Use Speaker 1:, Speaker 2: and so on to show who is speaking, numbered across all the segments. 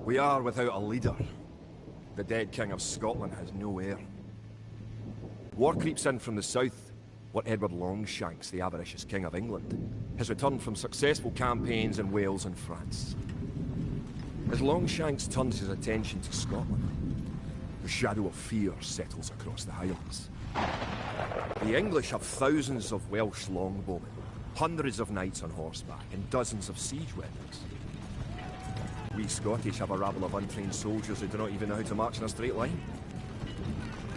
Speaker 1: We are without a leader. The dead King of Scotland has no heir. War creeps in from the south. What Edward Longshanks, the avaricious King of England, has returned from successful campaigns in Wales and France. As Longshanks turns his attention to Scotland, the shadow of fear settles across the Highlands. The English have thousands of Welsh longbowmen, hundreds of knights on horseback, and dozens of siege weapons. We Scottish have a rabble of untrained soldiers who do not even know how to march in a straight line.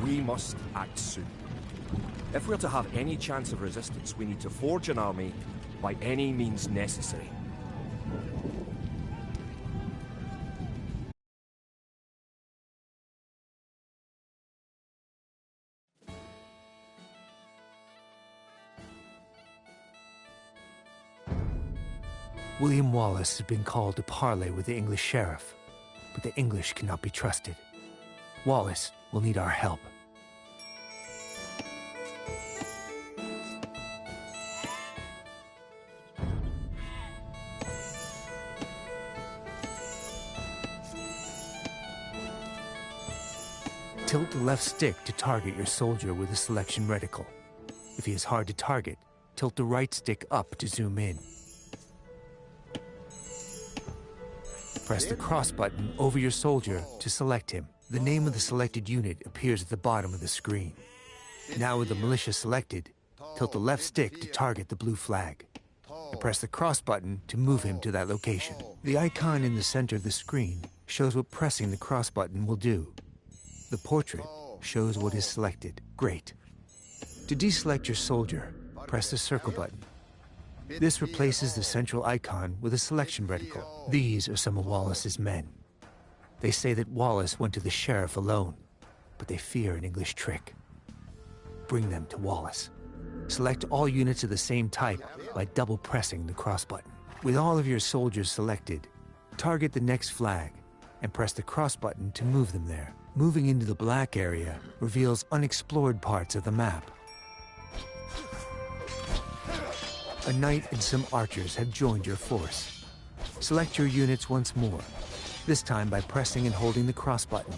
Speaker 1: We must act soon. If we're to have any chance of resistance, we need to forge an army by any means necessary.
Speaker 2: William Wallace has been called to parley with the English sheriff, but the English cannot be trusted. Wallace will need our help. Tilt the left stick to target your soldier with a selection reticle. If he is hard to target, tilt the right stick up to zoom in. Press the cross button over your soldier to select him. The name of the selected unit appears at the bottom of the screen. Now with the militia selected, tilt the left stick to target the blue flag. And press the cross button to move him to that location. The icon in the center of the screen shows what pressing the cross button will do. The portrait shows what is selected. Great. To deselect your soldier, press the circle button. This replaces the central icon with a selection reticle. These are some of Wallace's men. They say that Wallace went to the sheriff alone, but they fear an English trick. Bring them to Wallace. Select all units of the same type by double pressing the cross button. With all of your soldiers selected, target the next flag and press the cross button to move them there. Moving into the black area reveals unexplored parts of the map. A knight and some archers have joined your force. Select your units once more, this time by pressing and holding the cross button.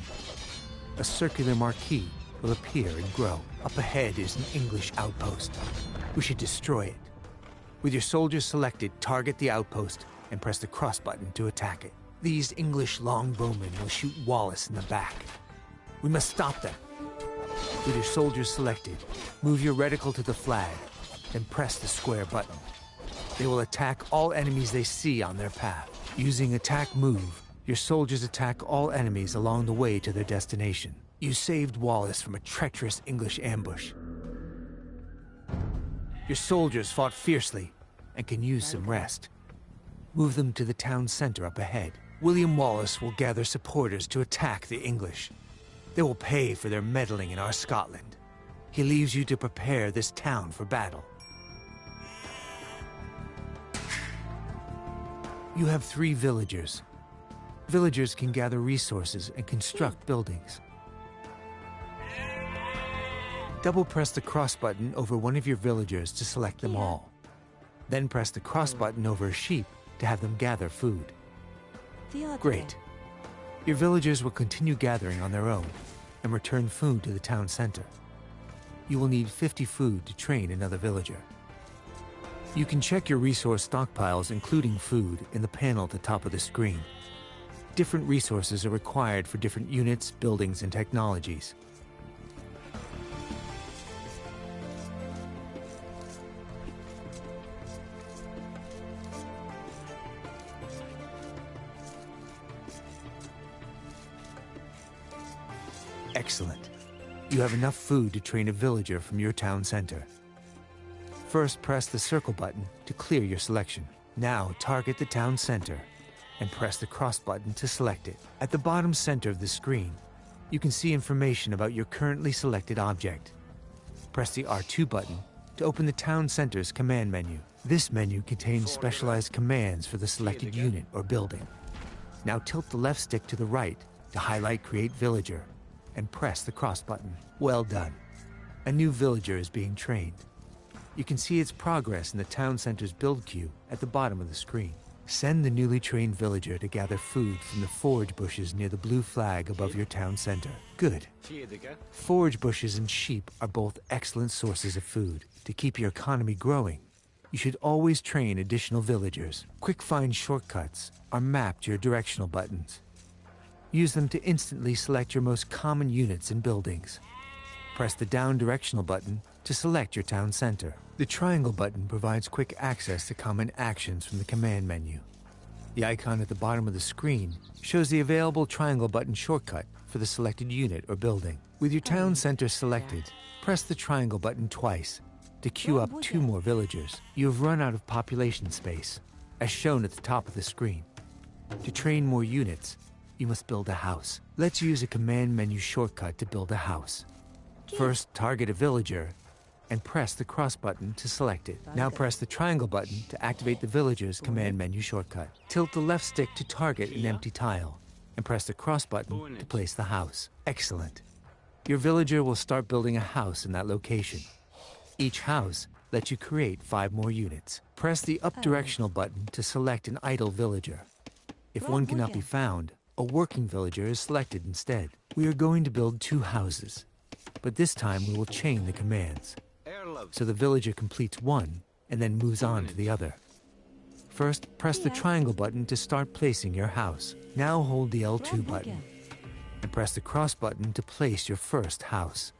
Speaker 2: A circular marquee will appear and grow. Up ahead is an English outpost. We should destroy it. With your soldiers selected, target the outpost and press the cross button to attack it. These English longbowmen will shoot Wallace in the back. We must stop them. With your soldiers selected, move your reticle to the flag, then press the square button. They will attack all enemies they see on their path. Using attack move, your soldiers attack all enemies along the way to their destination. You saved Wallace from a treacherous English ambush. Your soldiers fought fiercely and can use some rest. Move them to the town center up ahead. William Wallace will gather supporters to attack the English. They will pay for their meddling in our Scotland. He leaves you to prepare this town for battle. You have 3 villagers. Villagers can gather resources and construct buildings. Double press the cross button over one of your villagers to select them all. Then press the cross button over a sheep to have them gather food. Great. Your villagers will continue gathering on their own and return food to the town center. You will need 50 food to train another villager. You can check your resource stockpiles, including food, in the panel at the top of the screen. Different resources are required for different units, buildings, and technologies. Excellent. You have enough food to train a villager from your town center. First, press the circle button to clear your selection. Now, target the town center and press the cross button to select it. At the bottom center of the screen, you can see information about your currently selected object. Press the R2 button to open the town center's command menu. This menu contains specialized commands for the selected unit or building. Now tilt the left stick to the right to highlight Create Villager and press the cross button. Well done. A new villager is being trained. You can see its progress in the town center's build queue at the bottom of the screen. Send the newly trained villager to gather food from the forage bushes near the blue flag above your town center. Good. Forage bushes and sheep are both excellent sources of food. To keep your economy growing, you should always train additional villagers. Quick find shortcuts are mapped to your directional buttons. Use them to instantly select your most common units and buildings. Press the down directional button to select your town center. The triangle button provides quick access to common actions from the command menu. The icon at the bottom of the screen shows the available triangle button shortcut for the selected unit or building. With your town center selected, press the triangle button twice to queue up 2 more villagers. You have run out of population space, as shown at the top of the screen. To train more units, you must build a house. Let's use a command menu shortcut to build a house. First, target a villager and press the cross button to select it. Now press the triangle button to activate the villager's command menu shortcut. Tilt the left stick to target an empty tile and press the cross button to place the house. Excellent. Your villager will start building a house in that location. Each house lets you create 5 more units. Press the up directional button to select an idle villager. If one cannot be found, a working villager is selected instead. We are going to build 2 houses, but this time we will chain the commands. So the villager completes one and then moves on to the other. First, press the triangle button to start placing your house. Now hold the L2 button and press the cross button to place your first house.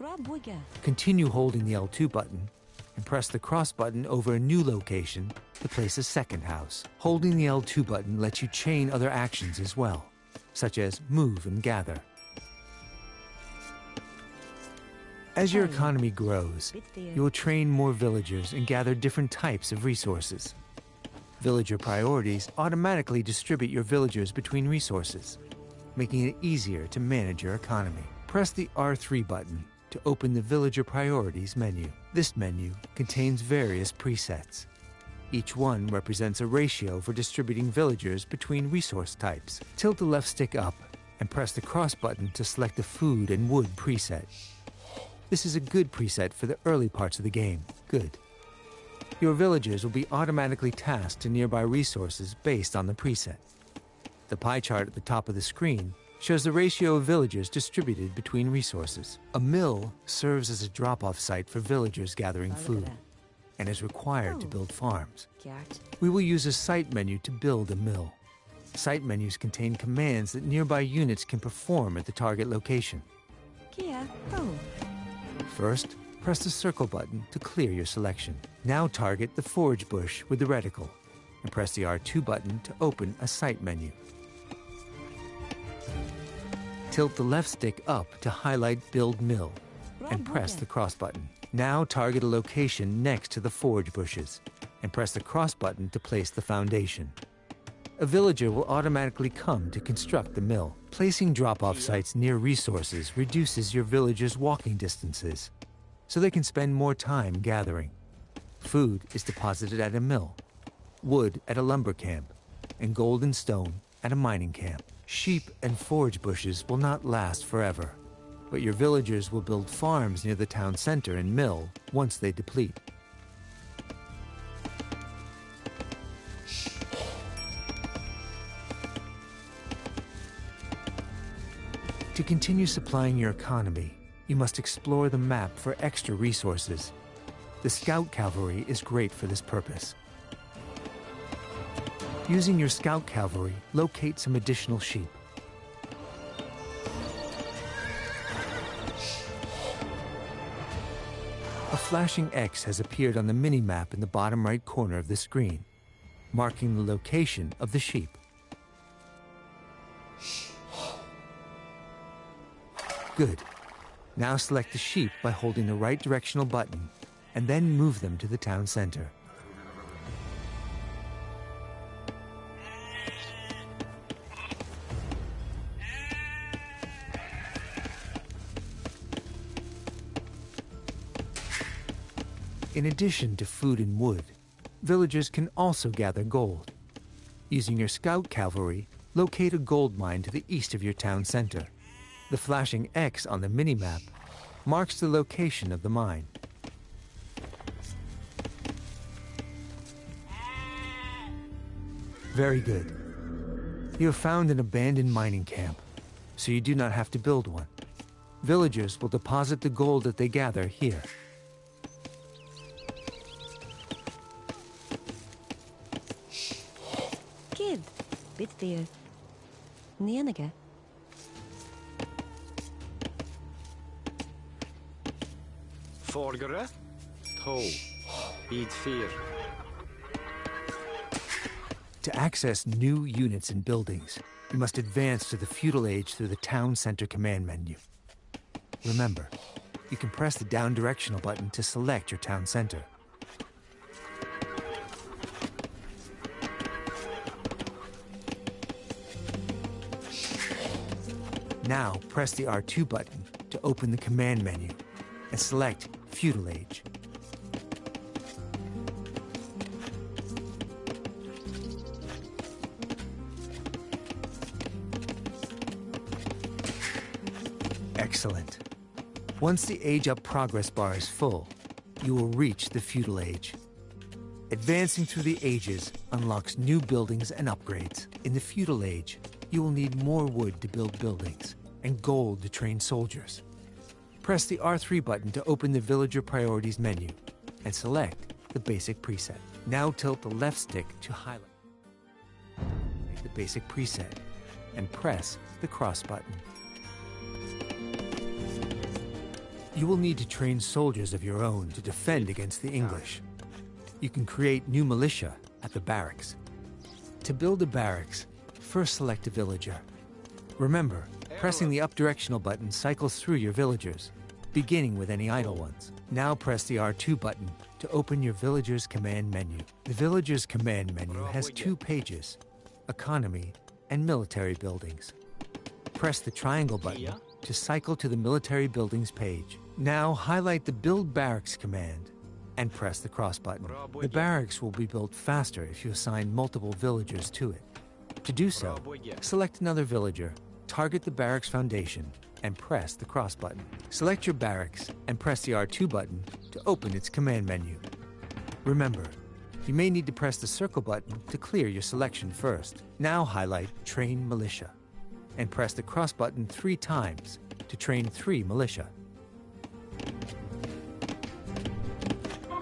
Speaker 2: Continue holding the L2 button and press the cross button over a new location to place a second house. Holding the L2 button lets you chain other actions as well, such as move and gather. As your economy grows, you will train more villagers and gather different types of resources. Villager priorities automatically distribute your villagers between resources, making it easier to manage your economy. Press the R3 button to open the Villager Priorities menu. This menu contains various presets. Each one represents a ratio for distributing villagers between resource types. Tilt the left stick up and press the cross button to select the food and wood preset. This is a good preset for the early parts of the game. Good. Your villagers will be automatically tasked to nearby resources based on the preset. The pie chart at the top of the screen shows the ratio of villagers distributed between resources. A mill serves as a drop-off site for villagers gathering food and is required to build farms. We will use a site menu to build a mill. Site menus contain commands that nearby units can perform at the target location. First, press the circle button to clear your selection. Now target the forage bush with the reticle and press the R2 button to open a site menu. Tilt the left stick up to highlight Build Mill and press the cross button. Now target a location next to the forage bushes and press the cross button to place the foundation. A villager will automatically come to construct the mill. Placing drop-off sites near resources reduces your villagers' walking distances, so they can spend more time gathering. Food is deposited at a mill, wood at a lumber camp, and gold and stone at a mining camp. Sheep and forage bushes will not last forever, but your villagers will build farms near the town center and mill once they deplete. To continue supplying your economy, you must explore the map for extra resources. The Scout Cavalry is great for this purpose. Using your Scout Cavalry, locate some additional sheep. A flashing X has appeared on the mini-map in the bottom right corner of the screen, marking the location of the sheep. Good. Now select the sheep by holding the right directional button and then move them to the town center. In addition to food and wood, villagers can also gather gold. Using your Scout Cavalry, locate a gold mine to the east of your town center. The flashing X on the minimap marks the location of the mine. Very good. You have found an abandoned mining camp, so you do not have to build one. Villagers will deposit the gold that they gather here.
Speaker 3: Kid, bit there. Nienige.
Speaker 4: Folgere, to, bid 4.
Speaker 2: To access new units and buildings, you must advance to the feudal age through the town center command menu. Remember, you can press the down directional button to select your town center. Now press the R2 button to open the command menu and select feudal age. Excellent. Once the Age Up progress bar is full, you will reach the feudal age. Advancing through the ages unlocks new buildings and upgrades. In the feudal age, you will need more wood to build buildings and gold to train soldiers. Press the R3 button to open the villager priorities menu and select the basic preset. Now tilt the left stick to highlight the basic preset and press the cross button. You will need to train soldiers of your own to defend against the English. You can create new militia at the barracks. To build a barracks, first select a villager. Remember, pressing the up directional button cycles through your villagers, beginning with any idle ones. Now press the R2 button to open your villager's command menu. The villager's command menu has 2 pages, economy and military buildings. Press the triangle button to cycle to the military buildings page. Now highlight the Build Barracks command and press the cross button. The barracks will be built faster if you assign multiple villagers to it. To do so, select another villager, target the barracks foundation, and press the cross button. Select your barracks and press the R2 button to open its command menu. Remember, you may need to press the circle button to clear your selection first. Now highlight Train Militia and press the cross button 3 times to train 3 militia.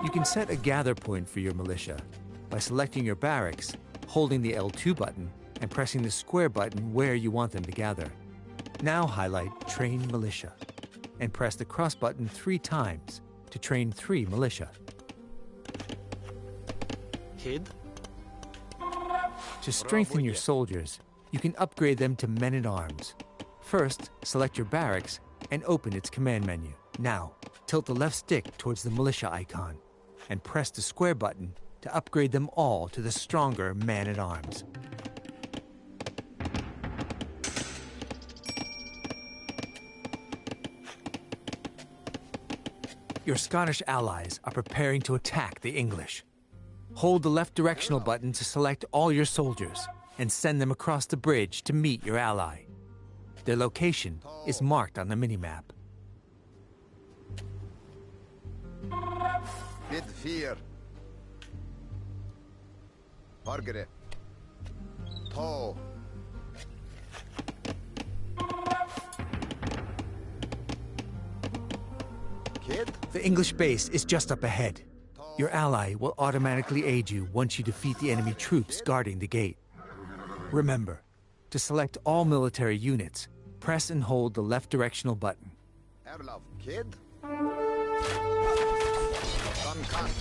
Speaker 2: You can set a gather point for your militia by selecting your barracks, holding the L2 button, and pressing the square button where you want them to gather. Now highlight Train Militia and press the cross button 3 times to train 3 militia.
Speaker 4: Kid,
Speaker 2: To strengthen your soldiers, you can upgrade them to men-at-arms. First, select your barracks and open its command menu. Now, tilt the left stick towards the militia icon and press the square button to upgrade them all to the stronger man-at-arms. Your Scottish allies are preparing to attack the English. Hold the left directional button to select all your soldiers and send them across the bridge to meet your ally. Their location is marked on the minimap.
Speaker 5: Bid 4. Margaret. To. Kid?
Speaker 2: The English base is just up ahead. Your ally will automatically aid you once you defeat the enemy troops guarding the gate. Remember, to select all military units, press and hold the left directional button.
Speaker 5: Erlov. Kid? Duncan.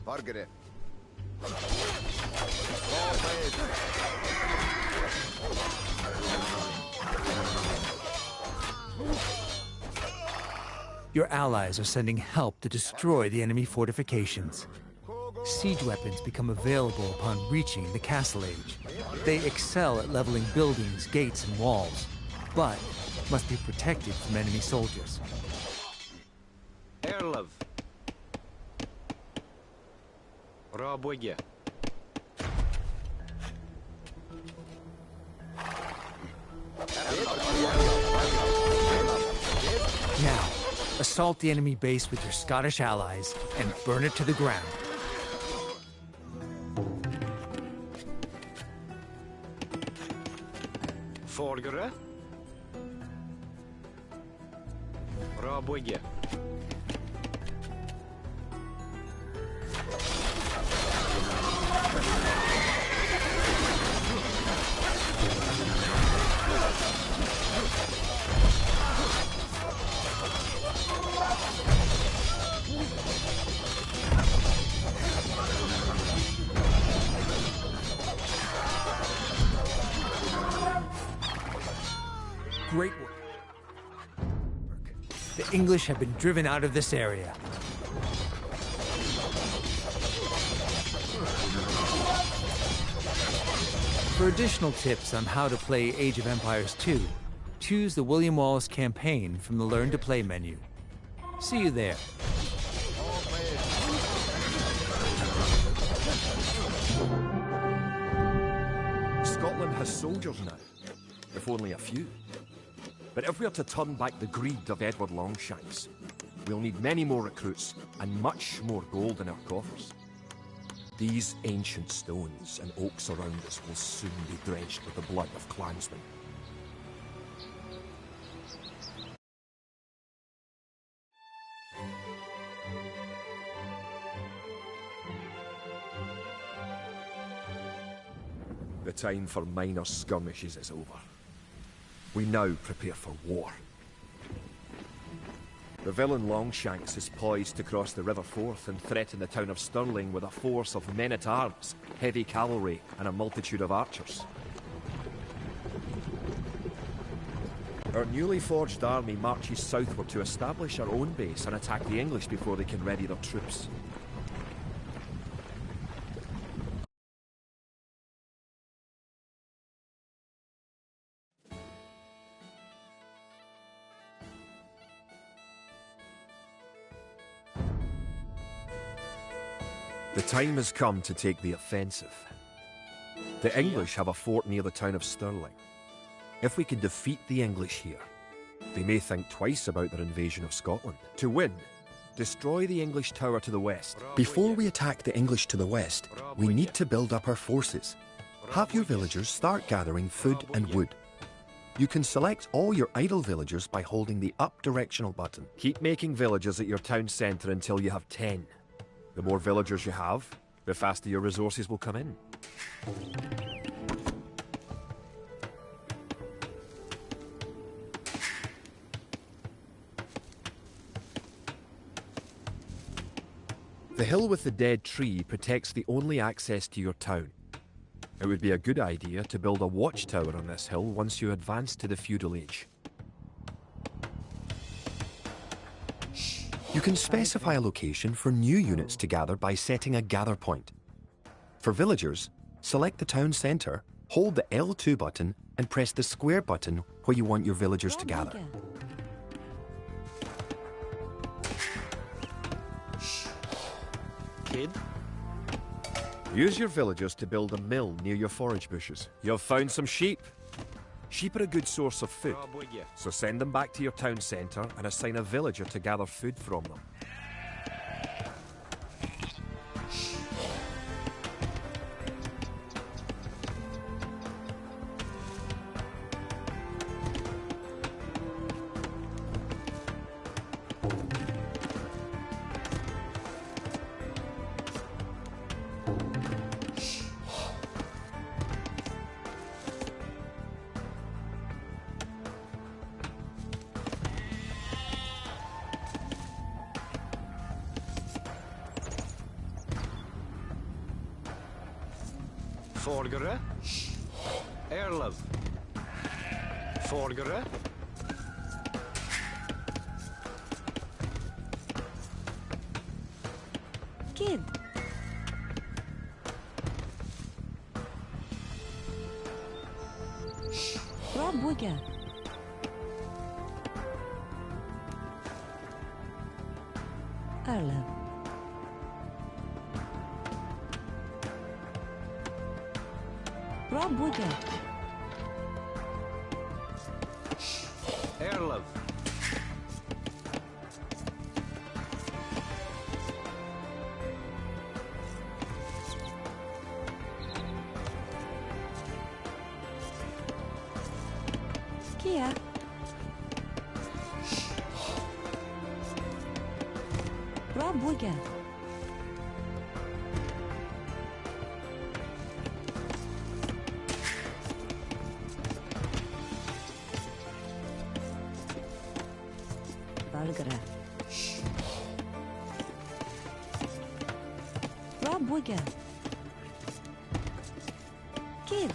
Speaker 5: Margaret.
Speaker 2: Your allies are sending help to destroy the enemy fortifications. Siege weapons become available upon reaching the Castle Age. They excel at leveling buildings, gates, and walls, but must be protected from enemy soldiers.
Speaker 4: Erlov. Raboge.
Speaker 2: Now, assault the enemy base with your Scottish allies and burn it to the ground.
Speaker 4: Folgere. Rabwege.
Speaker 2: Great work. The English have been driven out of this area. For additional tips on how to play Age of Empires 2, choose the William Wallace campaign from the Learn to Play menu. See you there.
Speaker 1: Scotland has soldiers now, if only a few. But if we are to turn back the greed of Edward Longshanks, we'll need many more recruits and much more gold in our coffers. These ancient stones and oaks around us will soon be drenched with the blood of clansmen. The time for minor skirmishes is over. We now prepare for war. The villain Longshanks is poised to cross the River Forth and threaten the town of Stirling with a force of men-at-arms, heavy cavalry, and a multitude of archers. Our newly forged army marches southward to establish our own base and attack the English before they can ready their troops. The time has come to take the offensive. The English have a fort near the town of Stirling. If we can defeat the English here, they may think twice about their invasion of Scotland. To win, destroy the English tower to the west.
Speaker 6: Before we attack the English to the west, we need to build up our forces. Have your villagers start gathering food and wood. You can select all your idle villagers by holding the up directional button.
Speaker 1: Keep making villages at your town centre until you have 10. The more villagers you have, the faster your resources will come in. The hill with the dead tree protects the only access to your town. It would be a good idea to build a watchtower on this hill once you advance to the feudal age.
Speaker 6: You can specify a location for new units to gather by setting a gather point. For villagers, select the town centre, hold the L2 button and press the square button where you want your villagers to gather.
Speaker 4: Kid.
Speaker 1: Use your villagers to build a mill near your forage bushes. You've found some sheep. Sheep are a good source of food,
Speaker 4: Rabwege.
Speaker 1: so send them back to your town centre and assign a villager to gather food from them.
Speaker 4: Folgere. Erlov. Folgere.
Speaker 3: Kid. Rabwege. Erlev. Rabwege.
Speaker 4: Erlov.
Speaker 3: Bra boika. Valgara. Bra boika. Kid.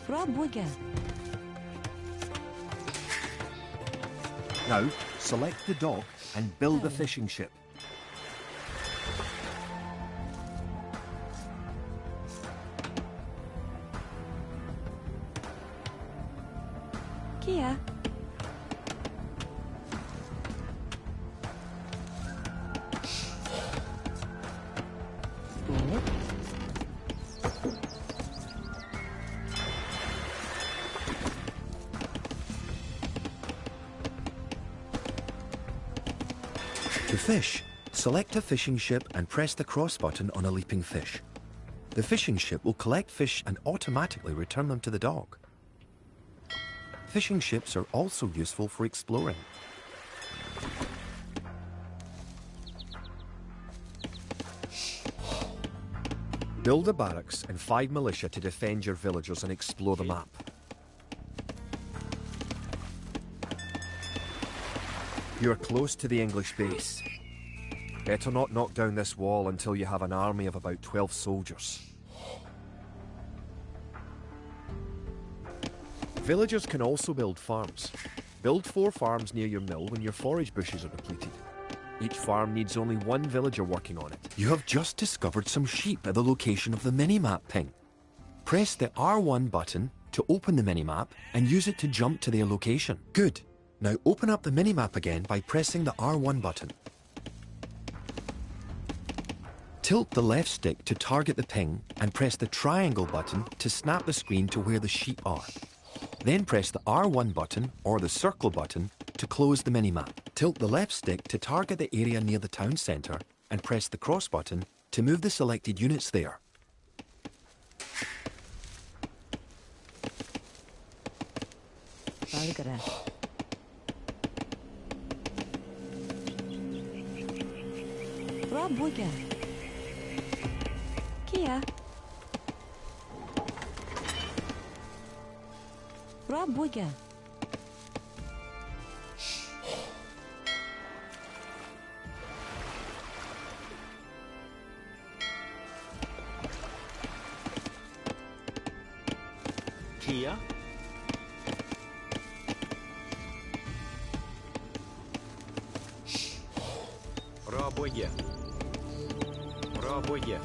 Speaker 3: Bra boika.
Speaker 1: Now, select the dock and build a fishing ship.
Speaker 3: Kia. Spoor.
Speaker 6: To fish, select a fishing ship and press the cross button on a leaping fish. The fishing ship will collect fish and automatically return them to the dock. Fishing ships are also useful for exploring. Build a barracks and 5 militia to defend your villagers and explore the map. You're close to the English base. Better not knock down this wall until you have an army of about 12 soldiers. Villagers can also build farms. Build 4 farms near your mill when your forage bushes are depleted. Each farm needs only 1 villager working on it. You have just discovered some sheep at the location of the minimap ping. Press the R1 button to open the minimap and use it to jump to their location. Good. Now open up the minimap again by pressing the R1 button. Tilt the left stick to target the ping and press the triangle button to snap the screen to where the sheep are. Then press the R1 button or the circle button to close the minimap. Tilt the left stick to target the area near the town centre and press the cross button to move the selected units there.
Speaker 3: Valgara. Bra boika. Kia. Bra boika.
Speaker 4: Kia. Рабоє. Рабоє.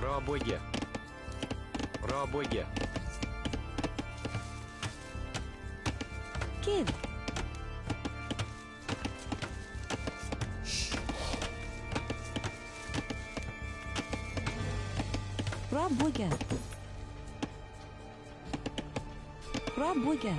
Speaker 4: Рабоє. Рабоє.
Speaker 3: Kid. Bra boika. Bra boika.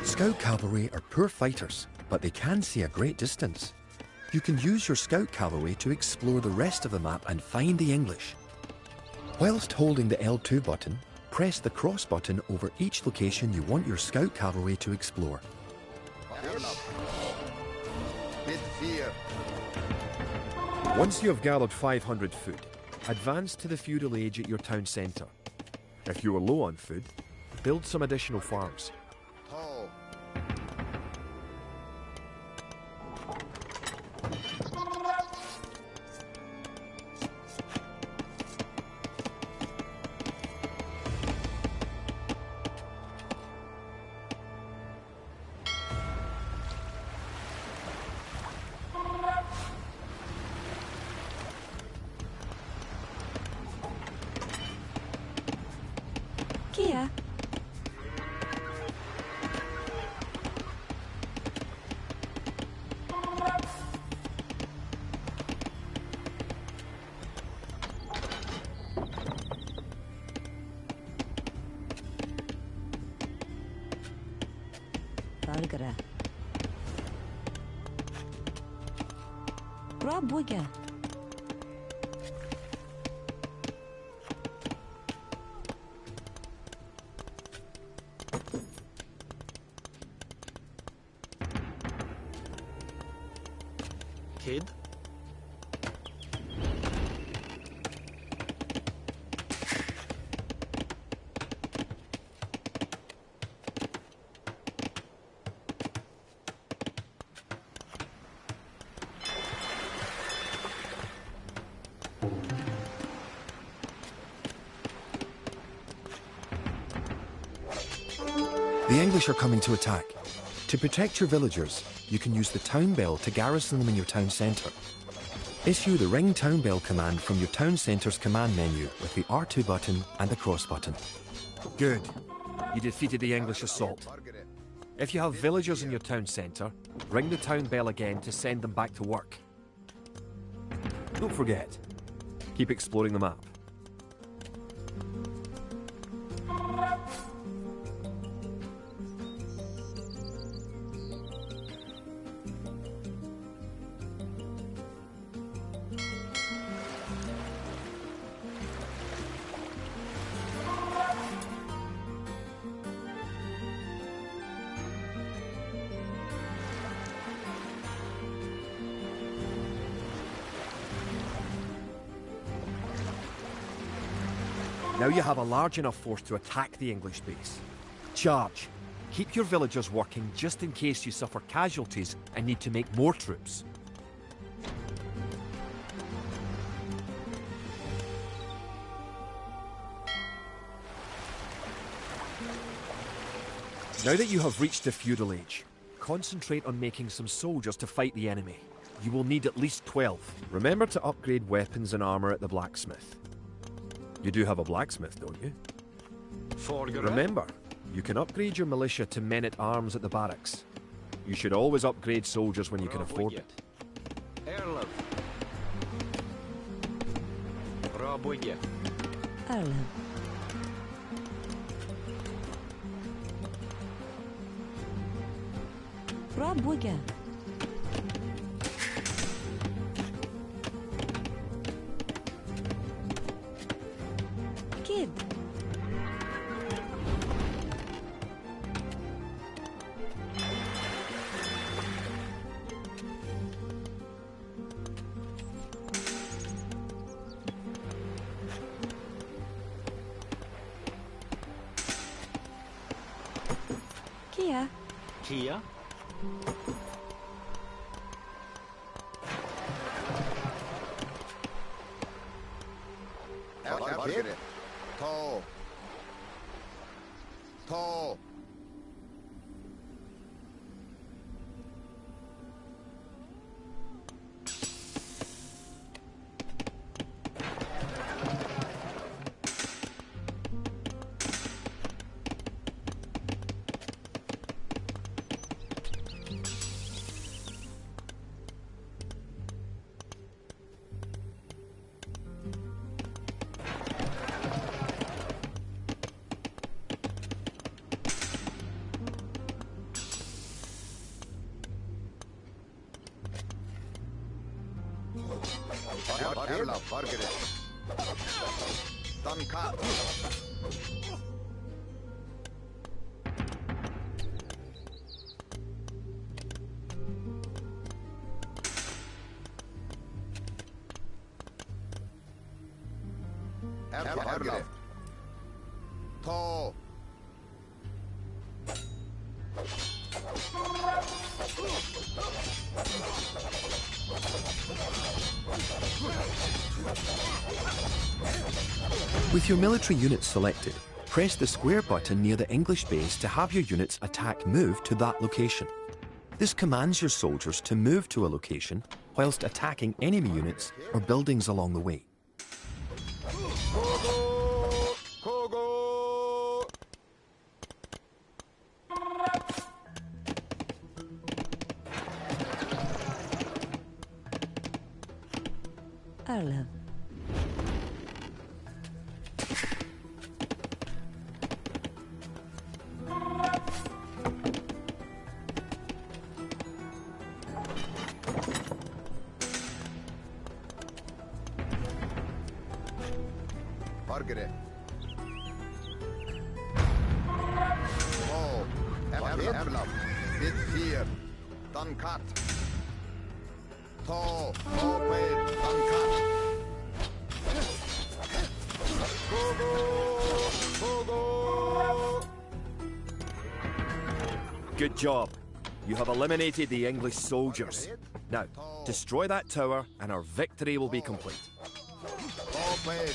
Speaker 6: Scout cavalry are poor fighters, but they can see a great distance. You can use your scout cavalry to explore the rest of the map and find the English. Whilst holding the L2 button, press the cross button over each location you want your scout cavalry to explore.
Speaker 5: Bid fear.
Speaker 1: Once you have gathered 500 food, advance to the feudal age at your town centre. If you are low on food, build some additional farms.
Speaker 5: Tall.
Speaker 3: Kia. Valgara. Rabuga.
Speaker 4: Kid.
Speaker 6: The English are coming to attack. To protect your villagers, you can use the town bell to garrison them in your town centre. Issue the ring town bell command from your town centre's command menu with the R2 button and the cross button.
Speaker 1: Good. You defeated the English assault. If you have villagers in your town centre, ring the town bell again to send them back to work. Don't forget, keep exploring the map. Now you have a large enough force to attack the English base. Charge. Keep your villagers working just in case you suffer casualties and need to make more troops. Now that you have reached the feudal age, concentrate on making some soldiers to fight the enemy. You will need at least 12. Remember to upgrade weapons and armor at the blacksmith. You do have a blacksmith, don't you?
Speaker 4: Forgare.
Speaker 1: Remember, you can upgrade your militia to men-at-arms at the barracks. You should always upgrade soldiers when you can afford it.
Speaker 4: Erlov. Rabuge.
Speaker 3: Arlo. Rabuga. Kid. Kia.
Speaker 4: Kia.
Speaker 5: Vargare. Tall. Tall. Vargare. Danka. Erlaf. To.
Speaker 6: With your military units selected, press the square button near the English base to have your units attack move to that location. This commands your soldiers to move to a location whilst attacking enemy units or buildings along the way.
Speaker 5: Kogo. Kogo.
Speaker 3: Erlov.
Speaker 5: Fargere. To. Erlaf. Bit 4. Dankat. To. Open. Dankat. Kogo. Kogo.
Speaker 1: Good job. You have eliminated the English soldiers. Now, destroy that tower and our victory will be complete.
Speaker 5: Open.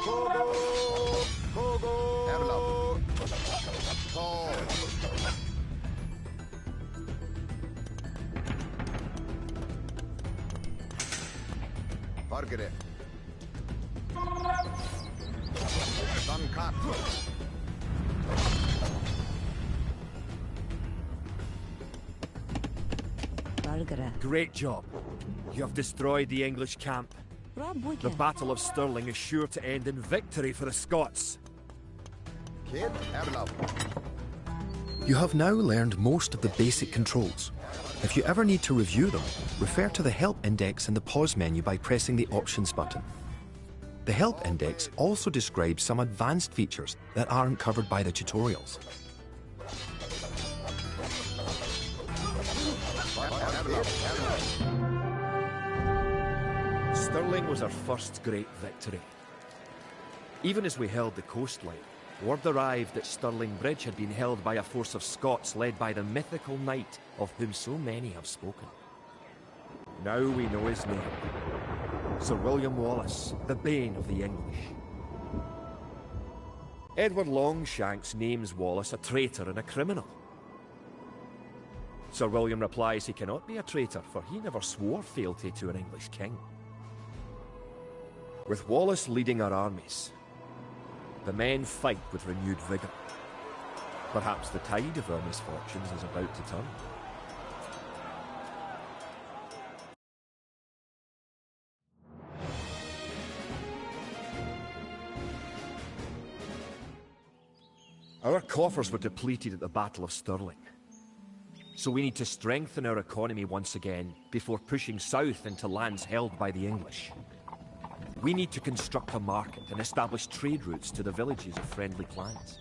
Speaker 5: Kogo. Kogo. Erlaf. To. Fargere. Dankat.
Speaker 3: Bargara.
Speaker 1: Great job. You have destroyed the English camp. The
Speaker 3: Rabwiga.
Speaker 1: Battle of Stirling is sure to end in victory for the Scots.
Speaker 5: Kid. Erlaf.
Speaker 6: You have now learned most of the basic controls. If you ever need to review them, refer to the Help Index in the pause menu by pressing the Options button. The Help Index also describes some advanced features that aren't covered by the tutorials.
Speaker 1: Stirling was our first great victory. Even as we held the coastline, word arrived that Stirling Bridge had been held by a force of Scots led by the mythical knight of whom so many have spoken. Now we know his name. Sir William Wallace, the bane of the English. Edward Longshanks names Wallace a traitor and a criminal. Sir William replies he cannot be a traitor, for he never swore fealty to an English king. With Wallace leading our armies, the men fight with renewed vigour. Perhaps the tide of our misfortunes is about to turn. Our coffers were depleted at the Battle of Stirling. So we need to strengthen our economy once again before pushing south into lands held by the English. We need to construct a market and establish trade routes to the villages of friendly clans.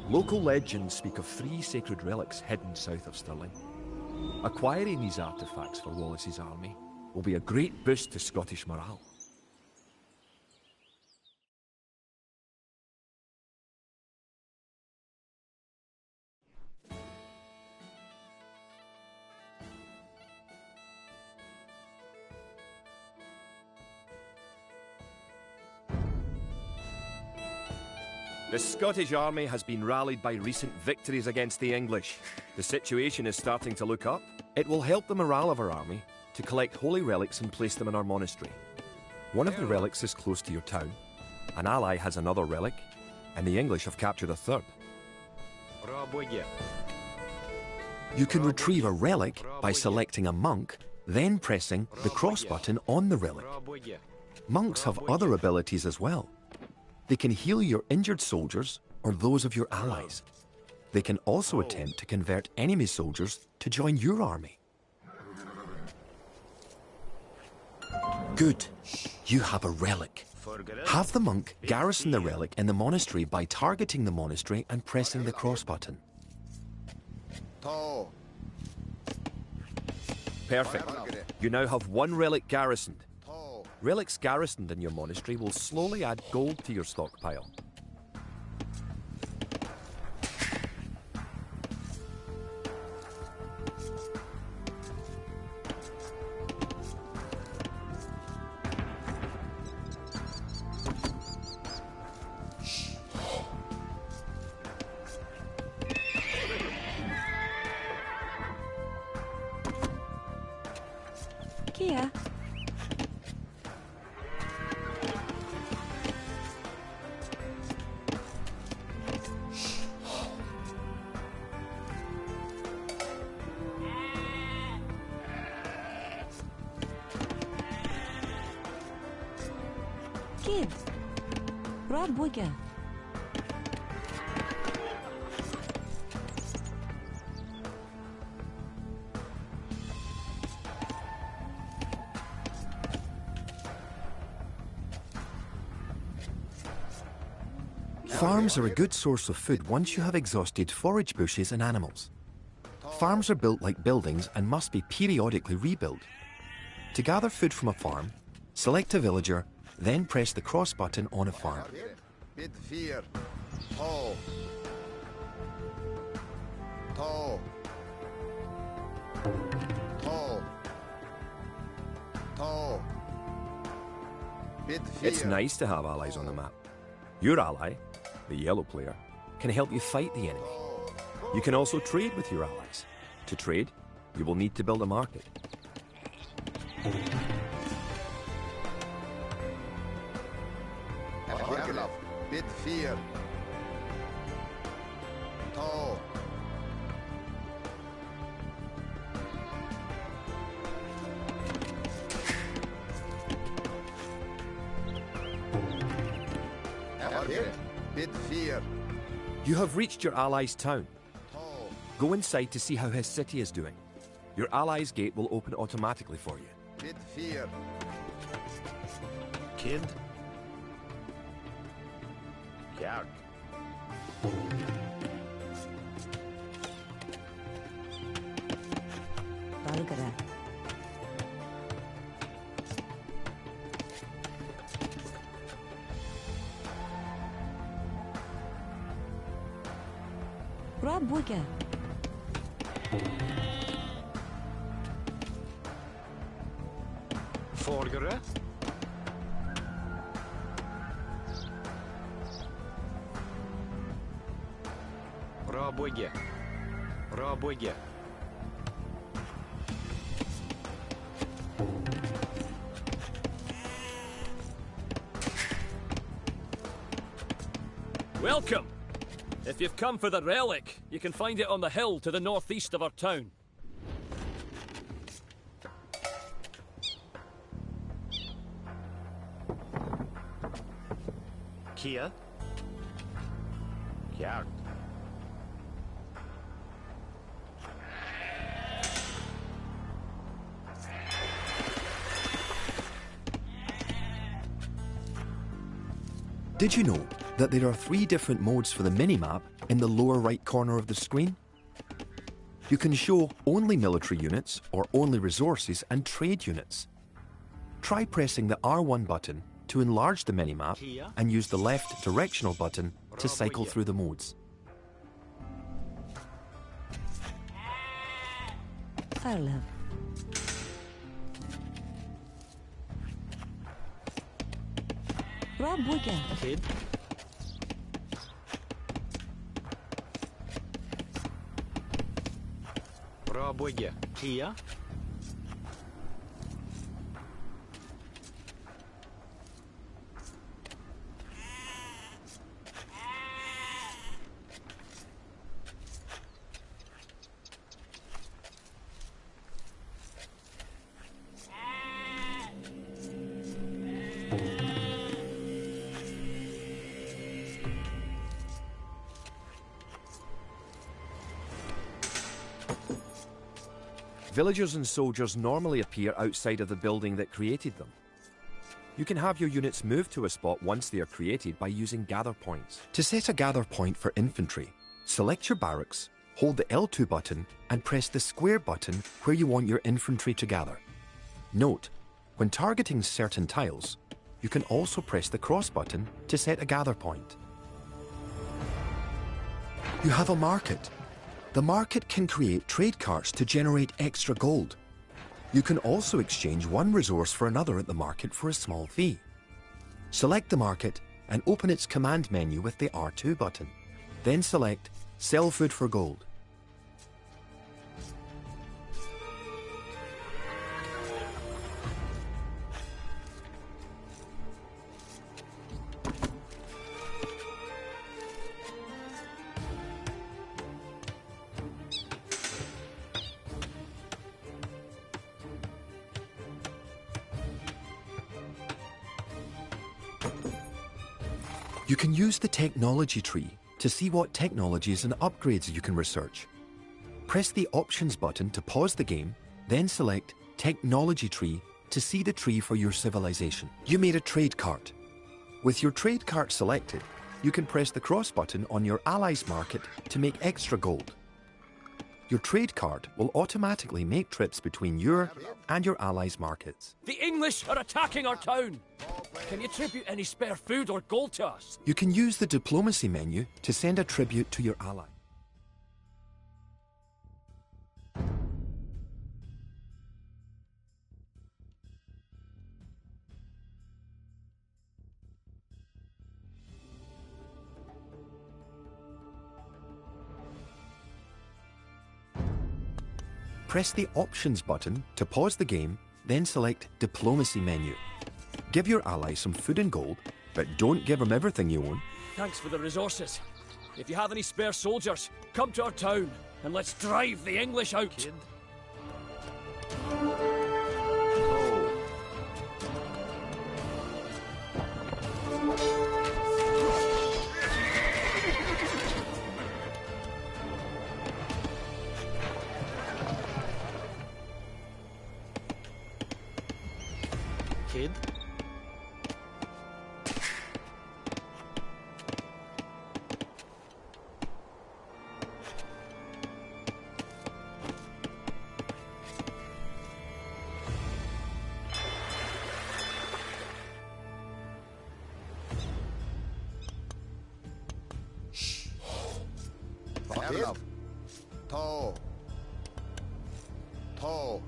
Speaker 1: Local legends speak of 3 sacred relics hidden south of Stirling. Acquiring these artifacts for Wallace's army will be a great boost to Scottish morale. The Scottish army has been rallied by recent victories against the English. The situation is starting to look up. It will help the morale of our army to collect holy relics and place them in our monastery. One of the relics is close to your town. An ally has another relic, and the English have captured a third. You can retrieve a relic by selecting a monk, then pressing the cross button on the relic. Monks have other abilities as well. They can heal your injured soldiers or those of your allies. They can also attempt to convert enemy soldiers to join your army. Good. You have a relic. Have the monk garrison the relic in the monastery by targeting the monastery and pressing the cross button.
Speaker 5: To.
Speaker 1: Perfect. You now have one relic garrisoned.
Speaker 6: Relics garrisoned in your monastery will slowly add gold to your stockpile.
Speaker 3: Kia. Kid. Rob Wigger.
Speaker 6: Farms are a good source of food once you have exhausted forage bushes and animals. Farms are built like buildings and must be periodically rebuilt. To gather food from a farm, select a villager, then press the cross button on a farm.
Speaker 5: Bid fear. Toe. Toe. Toe. Toe. Bid fear.
Speaker 6: It's nice to have allies on the map. Your ally, the yellow player, can help you fight the enemy. You can also trade with your allies. To trade, you will need to build a market.
Speaker 5: Herlaf. Bid fear. Toe. Bid fear.
Speaker 6: You have reached your ally's town.
Speaker 5: Toe.
Speaker 6: Go inside to see how his city is doing. Your ally's gate will open automatically for you.
Speaker 5: Bid fear.
Speaker 4: Kid. Kjärg.
Speaker 3: Valgara. Rob Wigger.
Speaker 4: Folgere. Rabwigge. Rabwigge.
Speaker 7: Welcome! If you've come for the relic, you can find it on the hill to the northeast of our town.
Speaker 4: Kia. Kjärg.
Speaker 6: Did you know that there are 3 different modes for the minimap in the lower right corner of the screen? You can show only military units or only resources and trade units. Try pressing the R1 button to enlarge the minimap and use the left directional button to cycle through the modes.
Speaker 3: Arlev. Rob Wigger.
Speaker 4: Kid. Rabwigge. Kia.
Speaker 6: Villagers and soldiers normally appear outside of the building that created them. You can have your units move to a spot once they are created by using gather points. To set a gather point for infantry, select your barracks, hold the L2 button and press the square button where you want your infantry to gather. Note, When targeting certain tiles, you can also press the cross button to set a gather point. You have a market. The market can create trade carts to generate extra gold. You can also exchange one resource for another at the market for a small fee. Select the market and open its command menu with the R2 button. Then select Sell Food for Gold. You can use the technology tree to see what technologies and upgrades you can research. Press the Options button to pause the game, then select Technology Tree to see the tree for your civilization. You made a trade cart. With your trade cart selected, you can press the cross button on your allies' market to make extra gold. Your trade cart will automatically make trips between your and your allies' markets.
Speaker 7: The English are attacking our town! Can you tribute any spare food or gold to us?
Speaker 6: You can use the diplomacy menu to send a tribute to your ally. Press the Options button to pause the game, then select Diplomacy menu. Give your ally some food and gold, but don't give him everything you own.
Speaker 7: Thanks for the resources. If you have any spare soldiers, come to our town and let's drive the English out.
Speaker 4: Kid. Kid.
Speaker 5: Enough. Toe. Toe.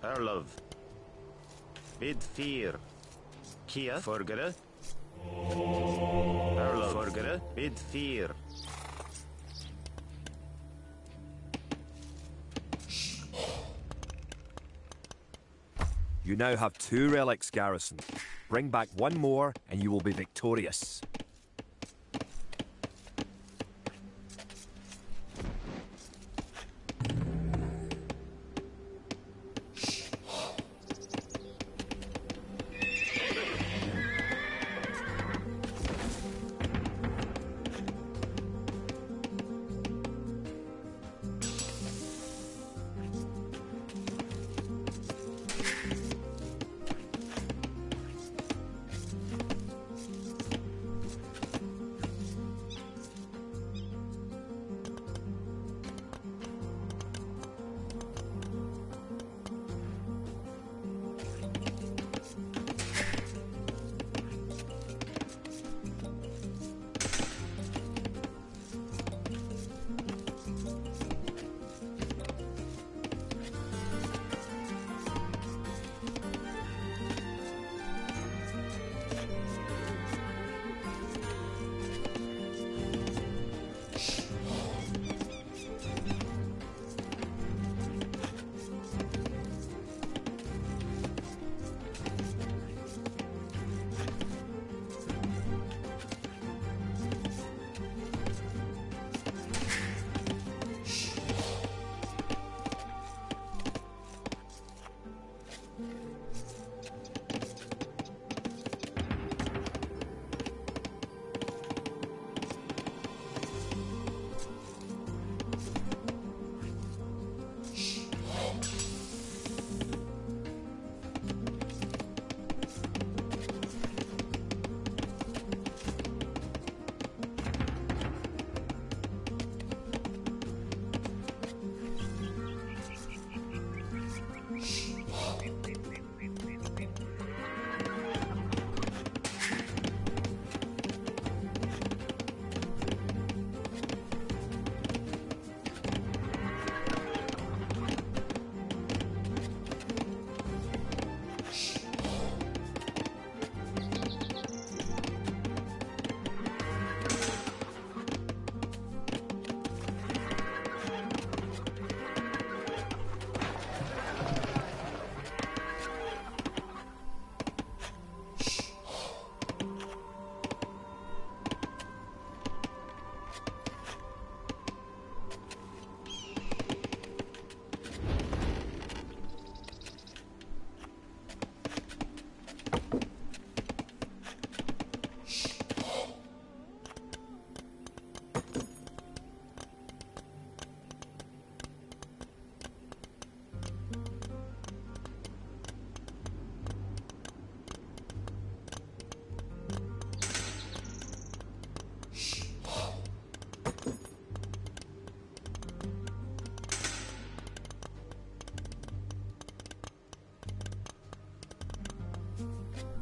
Speaker 4: Erlov. Bid fear. Kia forgere. Erlov forgere. Bid fear.
Speaker 1: You now have 2 relics, garrison. Bring back 1 more and you will be victorious.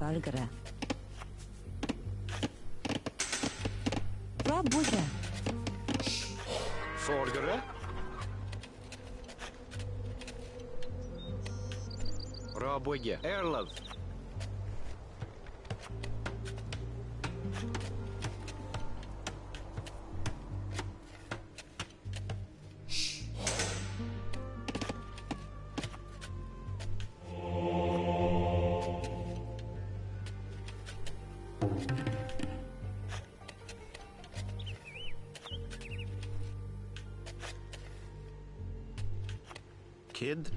Speaker 3: Valgara. Rabuja.
Speaker 4: Forgere. Rabwige. Erlov. Kid.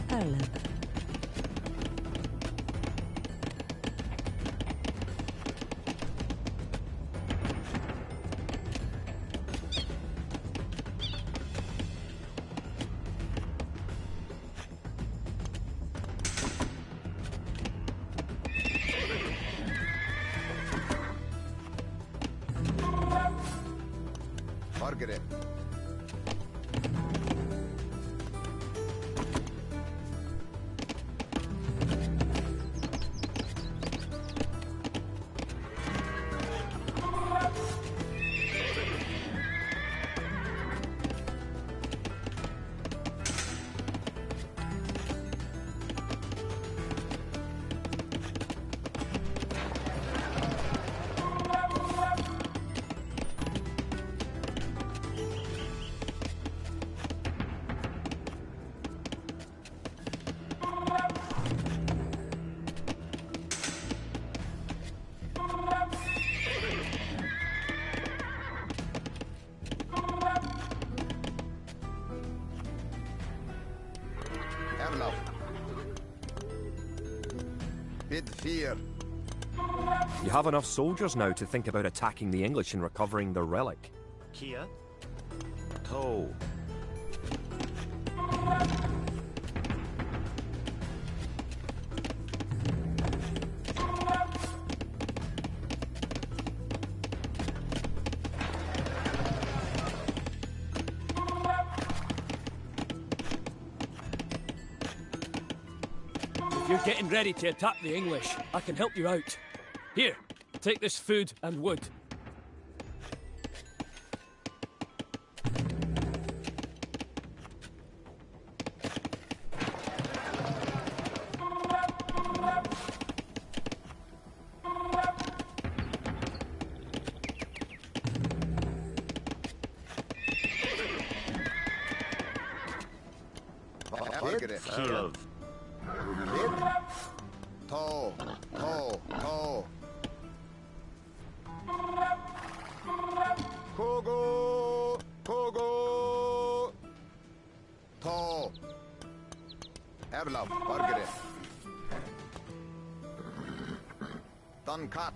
Speaker 3: Erlov.
Speaker 5: Margaret. Erlov. Bid fear.
Speaker 1: You have enough soldiers now to think about attacking the English and recovering their relic.
Speaker 4: Kia. Toe.
Speaker 7: If you're getting ready to attack the English, I can help you out. Here, take this food and wood.
Speaker 5: Margaret.
Speaker 4: Kia.
Speaker 5: Bid. Toe. Toe. Toe. Kogo. Kogo. Toe. Erlov. Margaret. Duncat.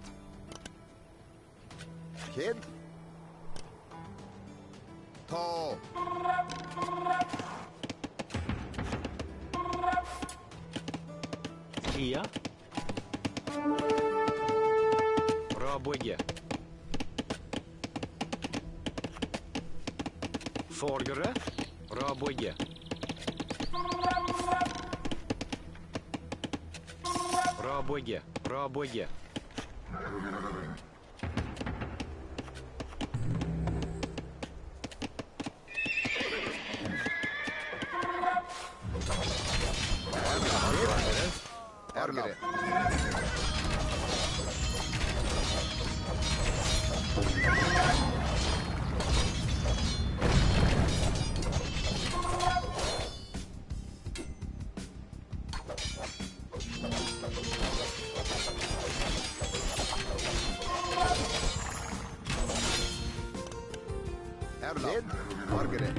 Speaker 5: Kid. Toe.
Speaker 4: Kia. Rabwige. Forgere. Rabwege. Rabwege. Rabwege.
Speaker 5: Bargere. Erlab. Bargere.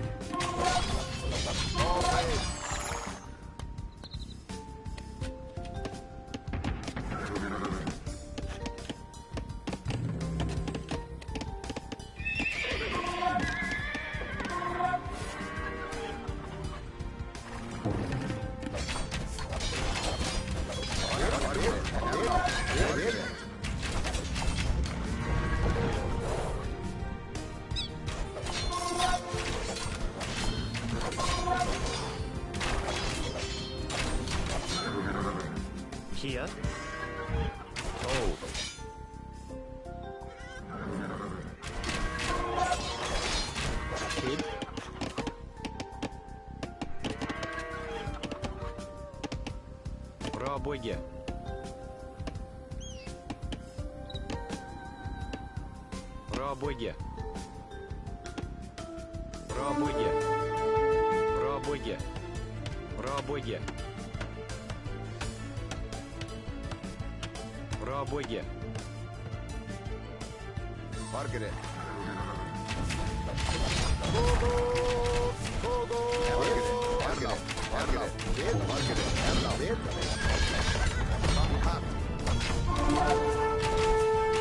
Speaker 4: Kia. Toe. Kid. Rabwege. Rabwege. Rabwege. Rabwege. Rabwege. Rabwege.
Speaker 5: Bargere. Erlab. Bargere. Bargere. Erlab. Tankat.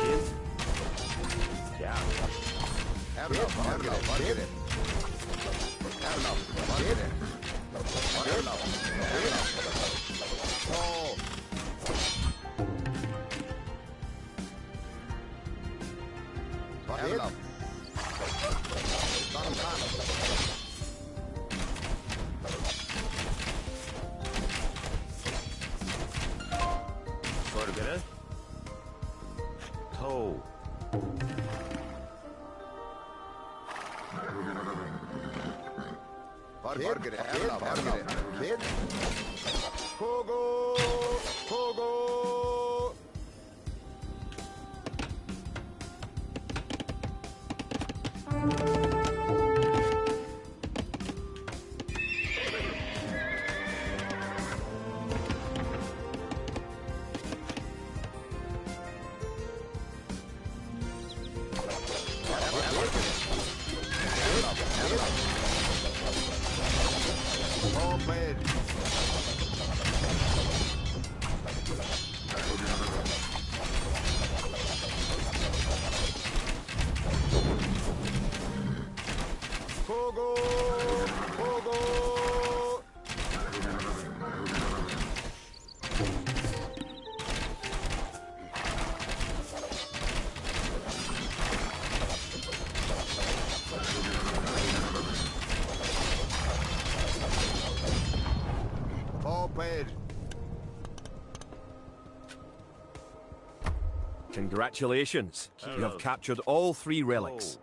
Speaker 4: Kid. Ja.
Speaker 5: Erlab. Bargere. Erlab. Bargere. Erlab. Oh. Erlab. Tankat.
Speaker 4: Forgere. Toe.
Speaker 5: Bargere. Erlab. Bargere. Kid. Kogo. Kogo. Open. Kogo. Kogo. Open.
Speaker 1: Congratulations. You have captured all 3 relics.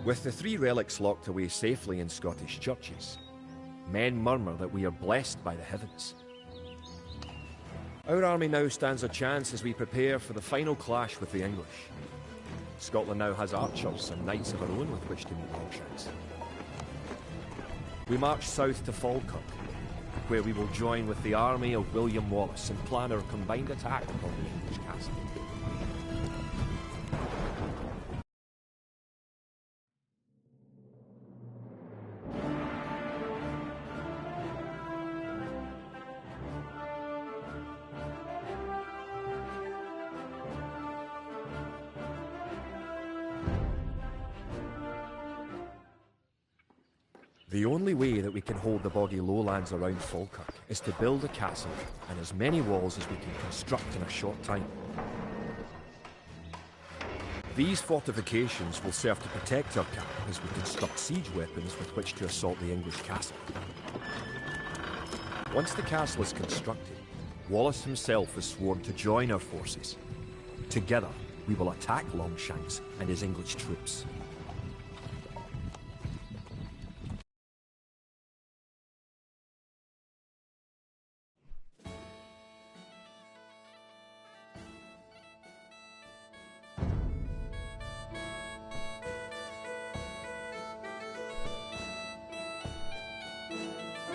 Speaker 1: With the 3 relics locked away safely in Scottish churches, men murmur that we are blessed by the heavens. Our army now stands a chance as we prepare for the final clash with the English. Scotland now has archers and knights of our own with which to meet Longshanks. We march south to Falkirk, where we will join with the army of William Wallace and plan our combined attack upon the English castle. The only way that we can hold the boggy lowlands around Falkirk is to build a castle and as many walls as we can construct in a short time. These fortifications will serve to protect our camp as we construct siege weapons with which to assault the English castle. Once the castle is constructed, Wallace himself is sworn to join our forces. Together, we will attack Longshanks and his English troops.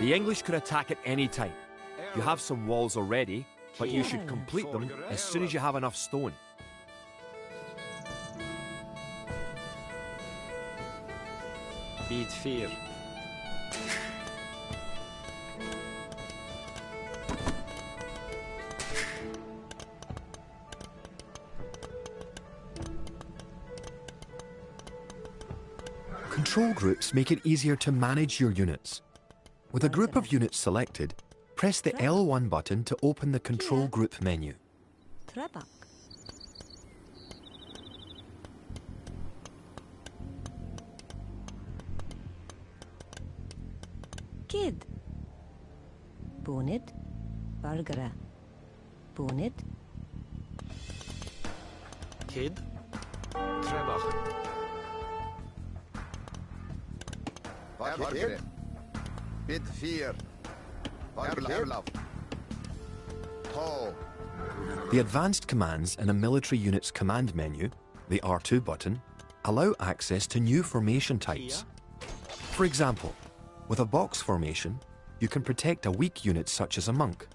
Speaker 1: The English could attack at any time. You have some walls already, but you should complete them as soon as you have enough stone.
Speaker 4: Bit 4.
Speaker 6: Control groups make it easier to manage your units. With a group of units selected, press the L1 button to open the control group menu.
Speaker 3: Trebak. Kid. Bonit. Bargara. Bonit.
Speaker 4: Kid. Trebach.
Speaker 5: Kid. Bit 4. Erlaf. Tall.
Speaker 6: The advanced commands in a military unit's command menu, the R2 button, allow access to new formation types. For example, with a box formation, you can protect a weak unit such as a monk.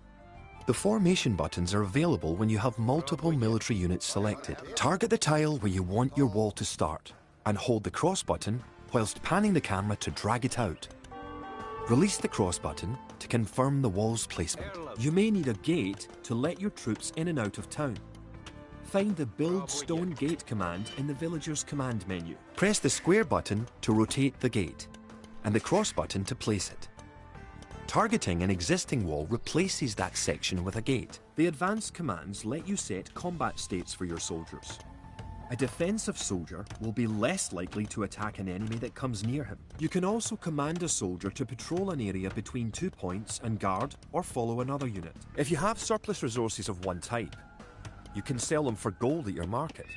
Speaker 6: The formation buttons are available when you have multiple military units selected. Target the tile where you want your wall to start and hold the cross button whilst panning the camera to drag it out. Release the cross button to confirm the wall's placement.
Speaker 1: You may need a gate to let your troops in and out of town. Find the Build Stone Gate command in the Villager's command menu.
Speaker 6: Press the square button to rotate the gate and the cross button to place it. Targeting an existing wall replaces that section with a gate.
Speaker 1: The advanced commands let you set combat states for your soldiers. A defensive soldier will be less likely to attack an enemy that comes near him. You can also command a soldier to patrol an area between 2 points and guard or follow another unit. If you have surplus resources of one type, you can sell them for gold at your market.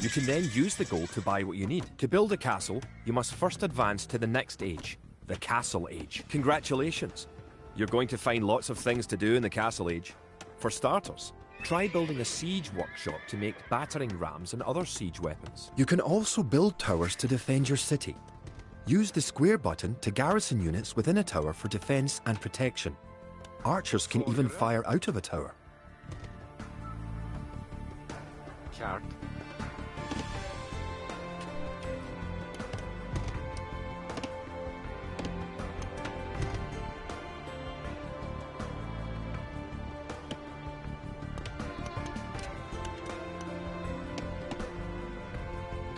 Speaker 1: You can then use the gold to buy what you need. To build a castle, you must first advance to the next age, the Castle Age. Congratulations! You're going to find lots of things to do in the Castle Age. For starters, try building a siege workshop to make battering rams and other siege weapons.
Speaker 6: You can also build towers to defend your city. Use the square button to garrison units within a tower for defense and protection. Archers can even fire out of a tower.
Speaker 4: Chart.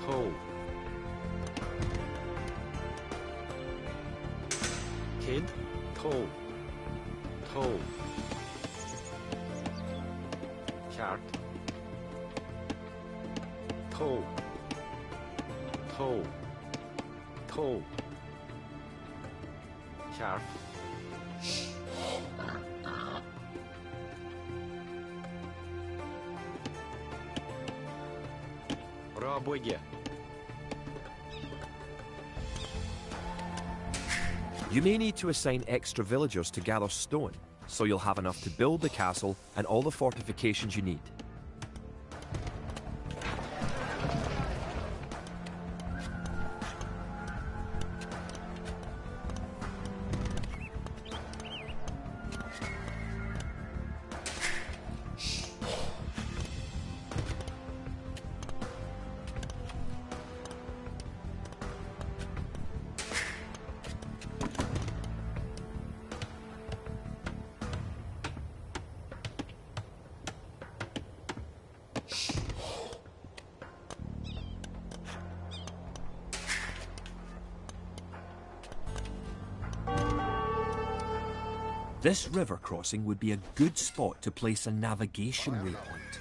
Speaker 4: Toe. Kid. Toe. Toe. Chart. Toe. Toe. Toe. Chart. Работе.
Speaker 1: You may need to assign extra villagers to gather stone, so you'll have enough to build the castle and all the fortifications you need.
Speaker 6: This river crossing would be a good spot to place a navigation waypoint.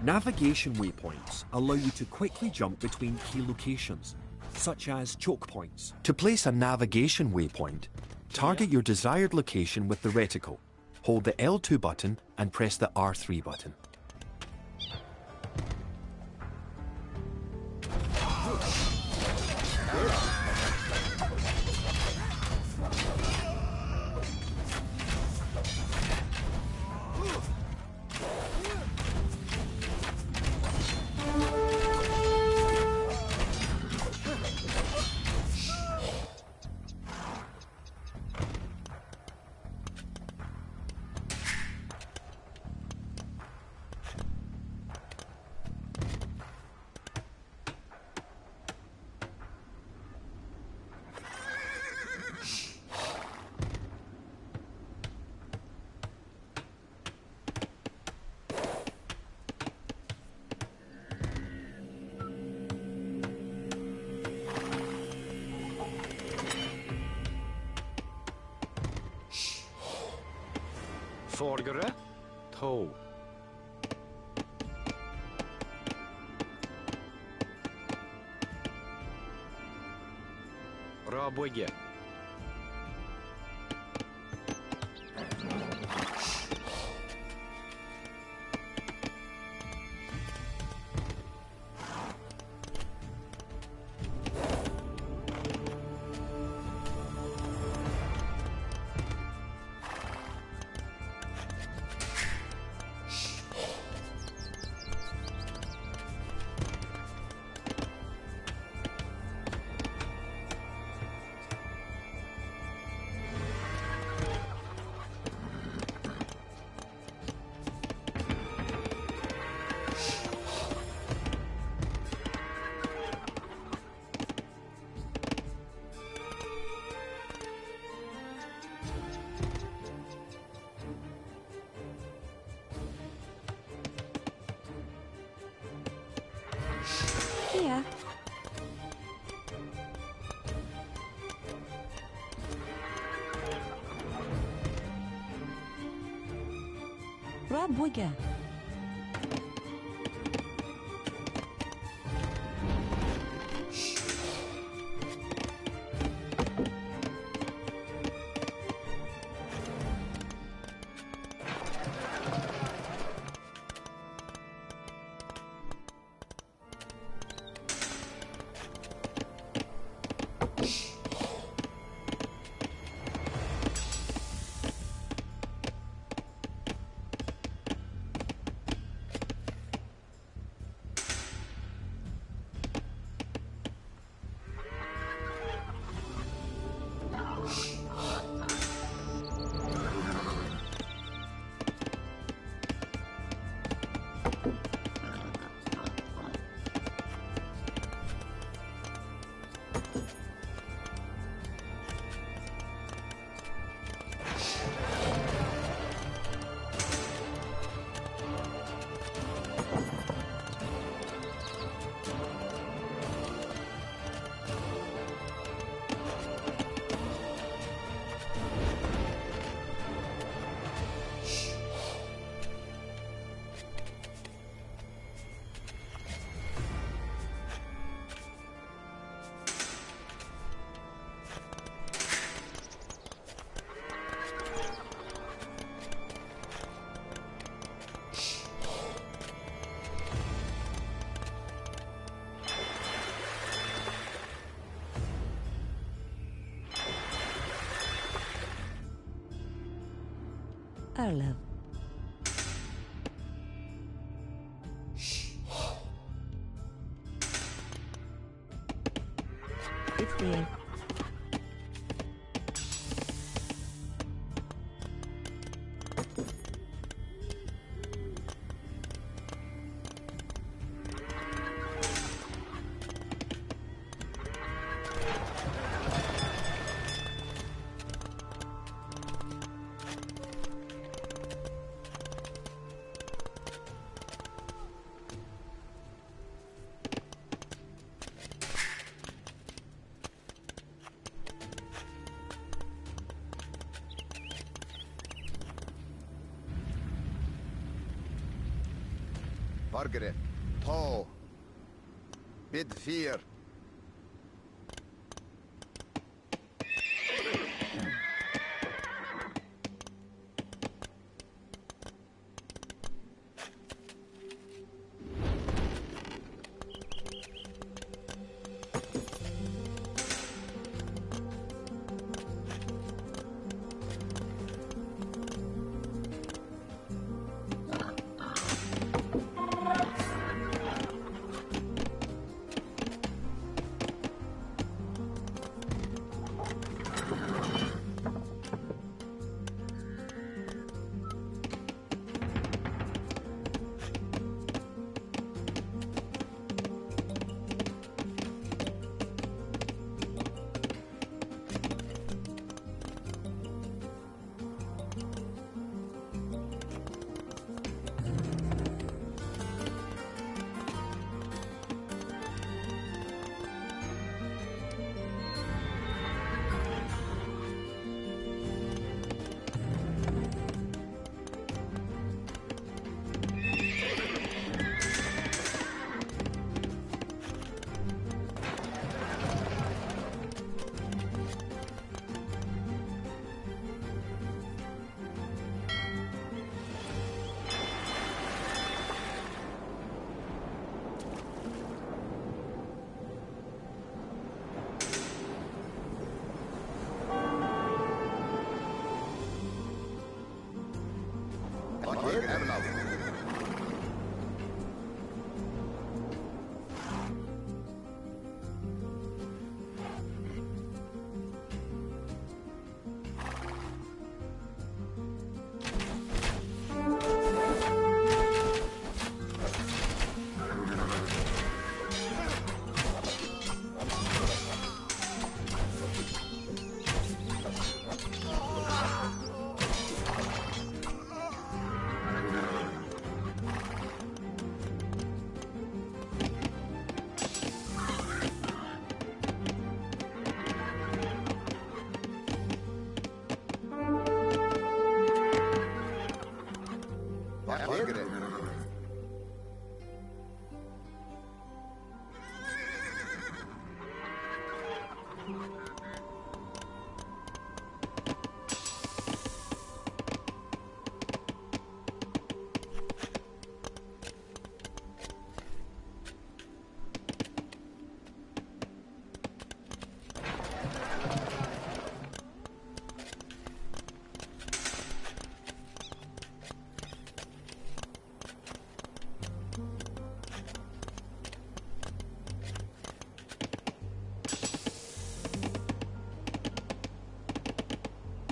Speaker 6: Navigation waypoints allow you to quickly jump between key locations, such as choke points. To place a navigation waypoint, target your desired location with the reticle. Hold the L2 button and press the R3 button.
Speaker 4: Forgere, to. Rabwege.
Speaker 3: Here. Rabwege. Arlev. It's there.
Speaker 5: Margaret. To. Bid fear.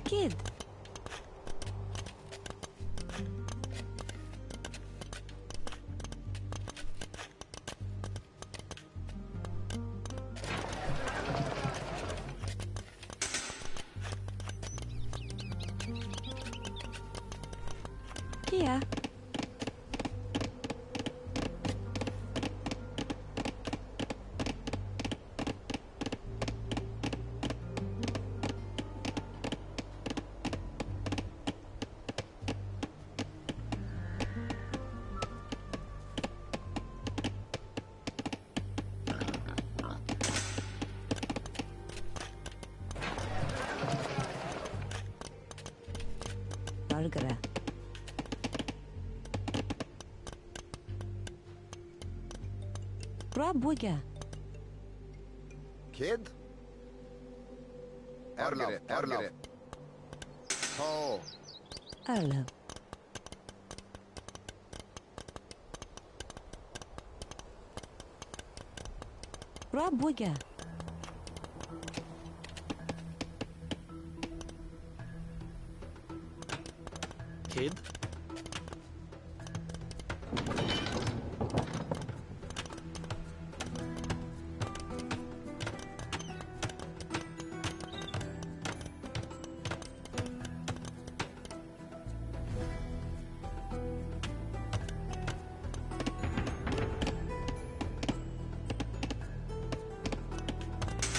Speaker 3: Kid. Kia. Margaret. Rabuga.
Speaker 5: Kid? Erlov. To.
Speaker 3: Arlo. Rabuga.
Speaker 4: Kid.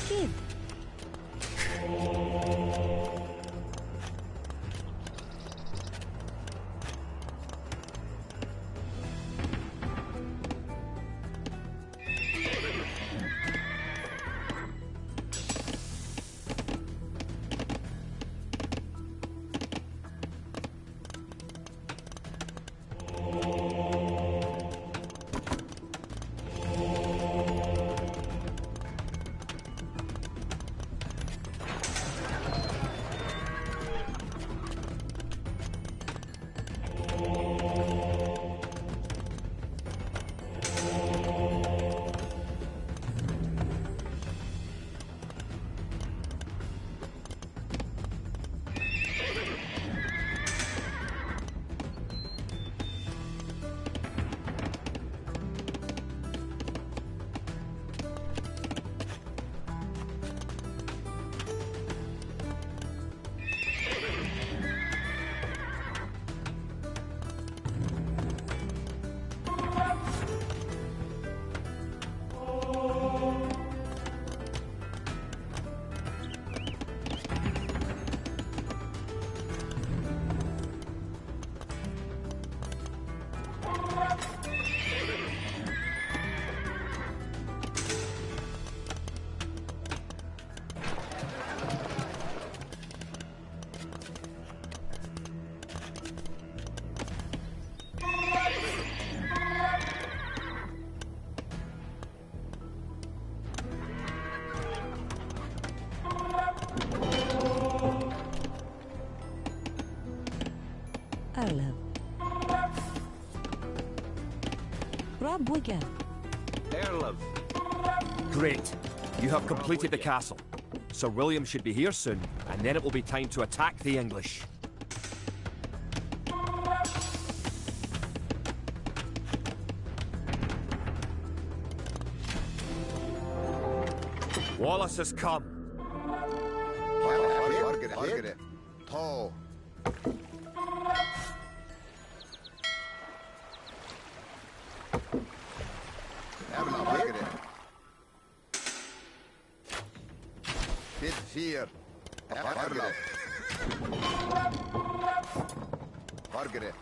Speaker 3: Kid. أغلب رب وجه
Speaker 4: Erlev.
Speaker 1: Great. You have completed the castle. Sir William should be here soon, and then it will be time to attack the English. Wallace has come.
Speaker 5: Margaret. Tall. Margaret. Bid fear. Margaret. Margaret.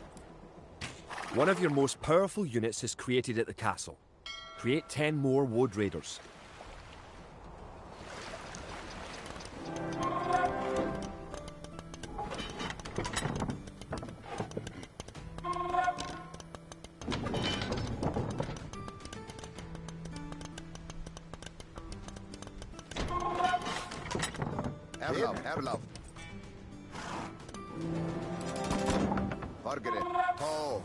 Speaker 1: One of your most powerful units is created at the castle. Create 10 more Woad Raiders.
Speaker 5: Erlov. Margaret. Tall.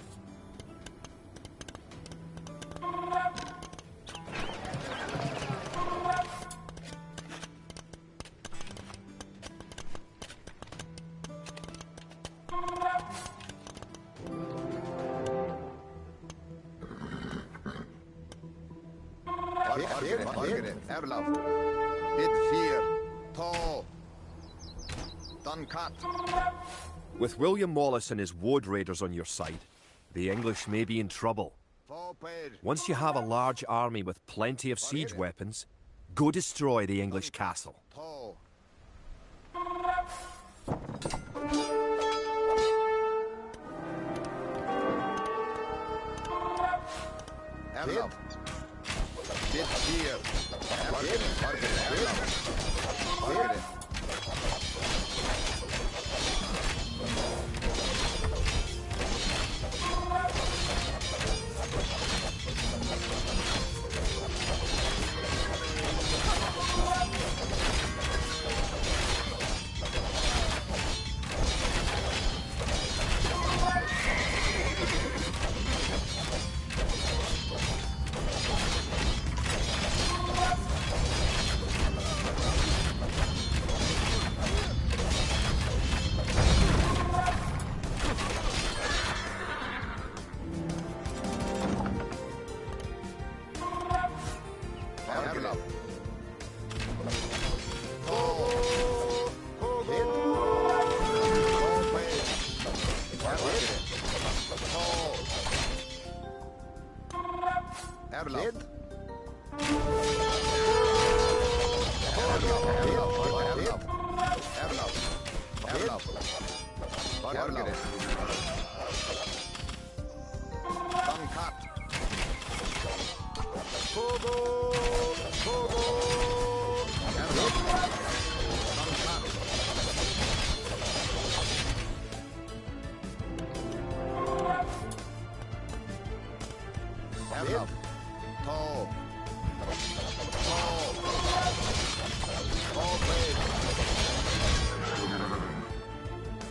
Speaker 5: Margaret. Erlov. Bid fear. Tall. Duncat.
Speaker 1: With William Wallace and his Woad Raiders on your side, the English may be in trouble. Once you have a large army with plenty of siege weapons, go destroy the English castle.
Speaker 5: Tall. Erlov. Bid fear. Margaret. Erlov. Margaret.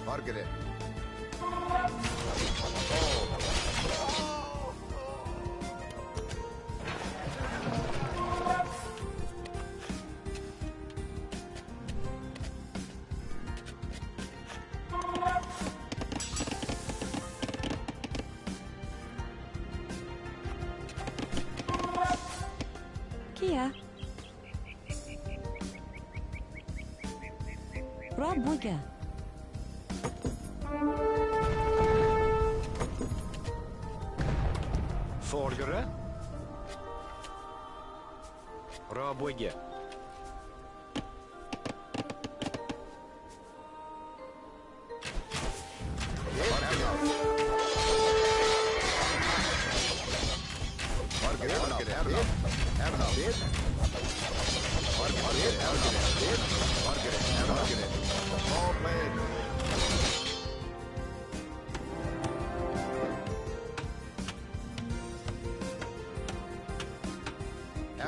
Speaker 5: Margaret.
Speaker 3: Kia رب وجه
Speaker 4: Forgere. Rabwege.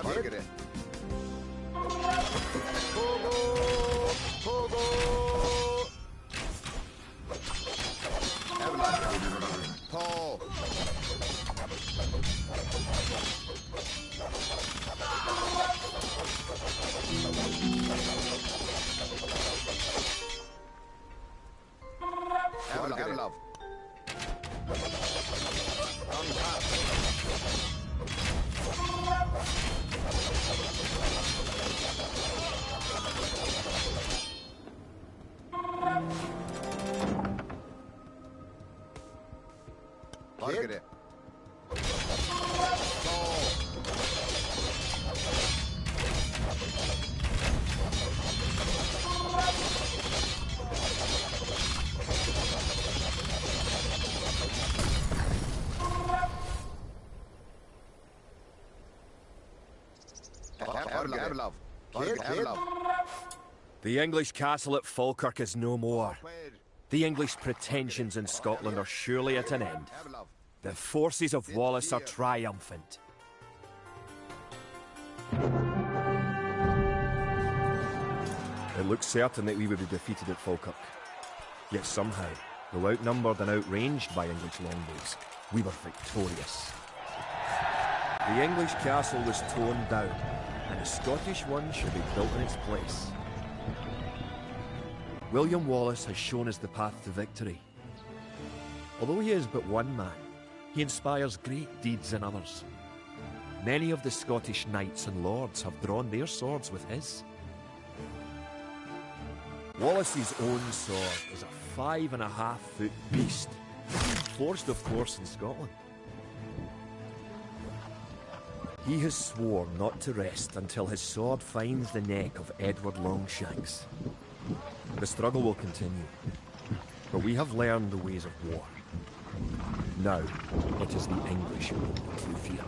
Speaker 5: Margaret. Paul. Love. Margaret.
Speaker 1: The English castle at Falkirk is no more. The English pretensions in Scotland are surely at an end. The forces of Wallace are triumphant. It looked certain that we would be defeated at Falkirk. Yet somehow, though outnumbered and outranged by English longbows, we were victorious. The English castle was torn down, and a Scottish one should be built in its place. William Wallace has shown us the path to victory. Although he is but one man, he inspires great deeds in others. Many of the Scottish knights and lords have drawn their swords with his. Wallace's own sword is a 5.5-foot beast, forged of course in Scotland. He has sworn not to rest until his sword finds the neck of Edward Longshanks. The struggle will continue, but we have learned the ways of war. Now, it is the English who will be true fear.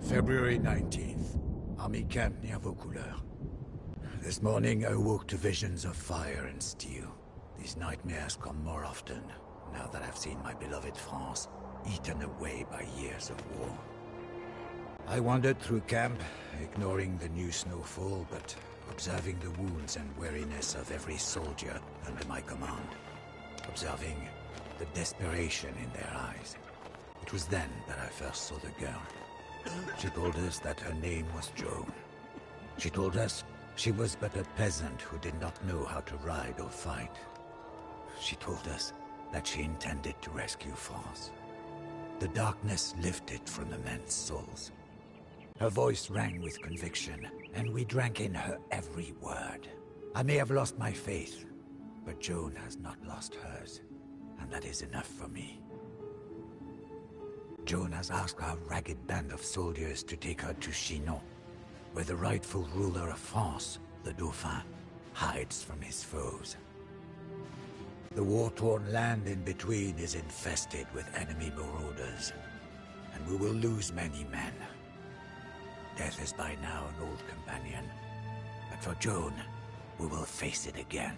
Speaker 8: February 19th. Army camp near Vaucouleurs. This morning I woke to visions of fire and steel. These nightmares come more often, now that I've seen my beloved France eaten away by years of war. I wandered through camp, ignoring the new snowfall, but observing the wounds and weariness of every soldier under my command. Observing the desperation in their eyes. It was then that I first saw the girl. She told us that her name was Joan. She told us she was but a peasant who did not know how to ride or fight. She told us that she intended to rescue France. The darkness lifted from the men's souls. Her voice rang with conviction, and we drank in her every word. I may have lost my faith, but Joan has not lost hers, and that is enough for me. Joan has asked our ragged band of soldiers to take her to Chinon, where the rightful ruler of France, the Dauphin, hides from his foes. The war-torn land in between is infested with enemy marauders, and we will lose many men. Death is by now an old companion, but for Joan, we will face it again.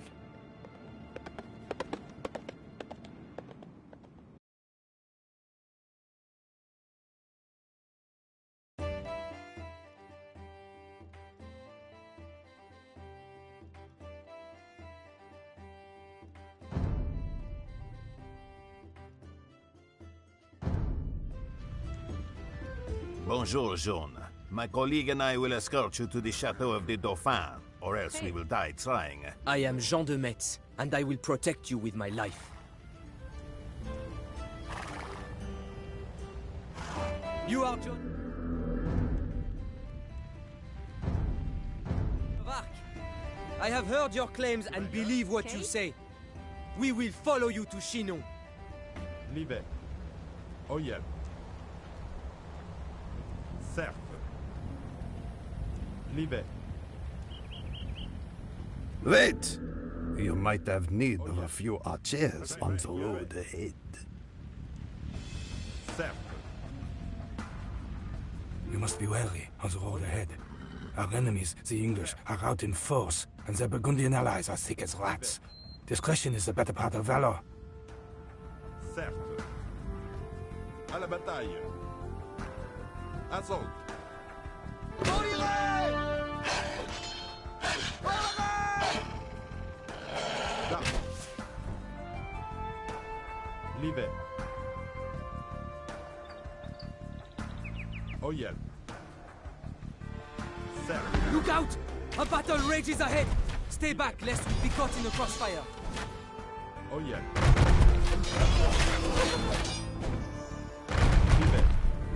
Speaker 9: Bonjour, Joan. My colleague and I will escort you to the chateau of the Dauphin, or else we will die trying.
Speaker 10: I am Jean de Metz, and I will protect you with my life. You are John... I have heard your claims and believe what you say. We will follow you to Chinon.
Speaker 11: Livet. Oyel. Certes. Livet.
Speaker 12: Wait! You might have need of a few archers on the road ahead.
Speaker 11: Certes.
Speaker 13: We must be wary on the road ahead. Our enemies, the English, are out in force, and their Burgundian allies are thick as rats. Discretion is the better part of valor.
Speaker 11: Certes. À la bataille. Assaut. Da. Livet. Oyel. Certes.
Speaker 10: Look out! A battle rages ahead! Stay back, lest we be caught in the crossfire.
Speaker 11: Oyel.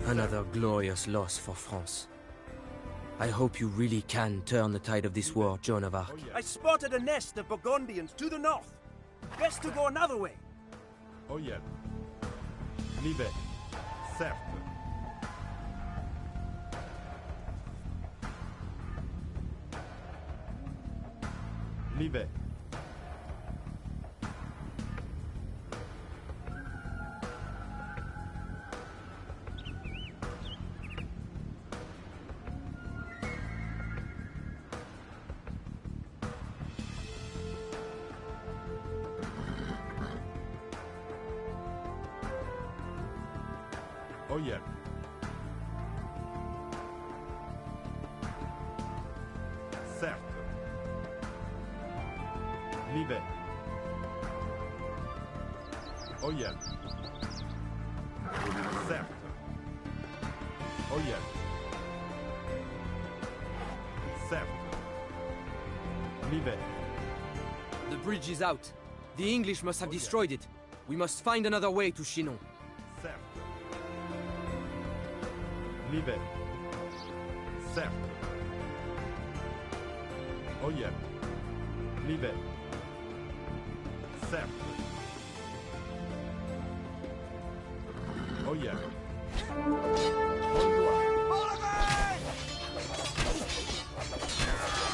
Speaker 10: Another glorious loss for France. I hope you really can turn the tide of this war, Joan of Arc.
Speaker 14: I spotted a nest of Burgundians to the north. Best to go another way.
Speaker 11: Oyel. Livet. Certes. Livet. Oyel. Certes. Livet. Oyel. Certes. Oyel. Certes. Livet.
Speaker 10: The bridge is out. The English must have destroyed it. We must find another way to Chinon.
Speaker 11: Certes. Livet. Certes. Oyel. Livet. Certes. Oyel.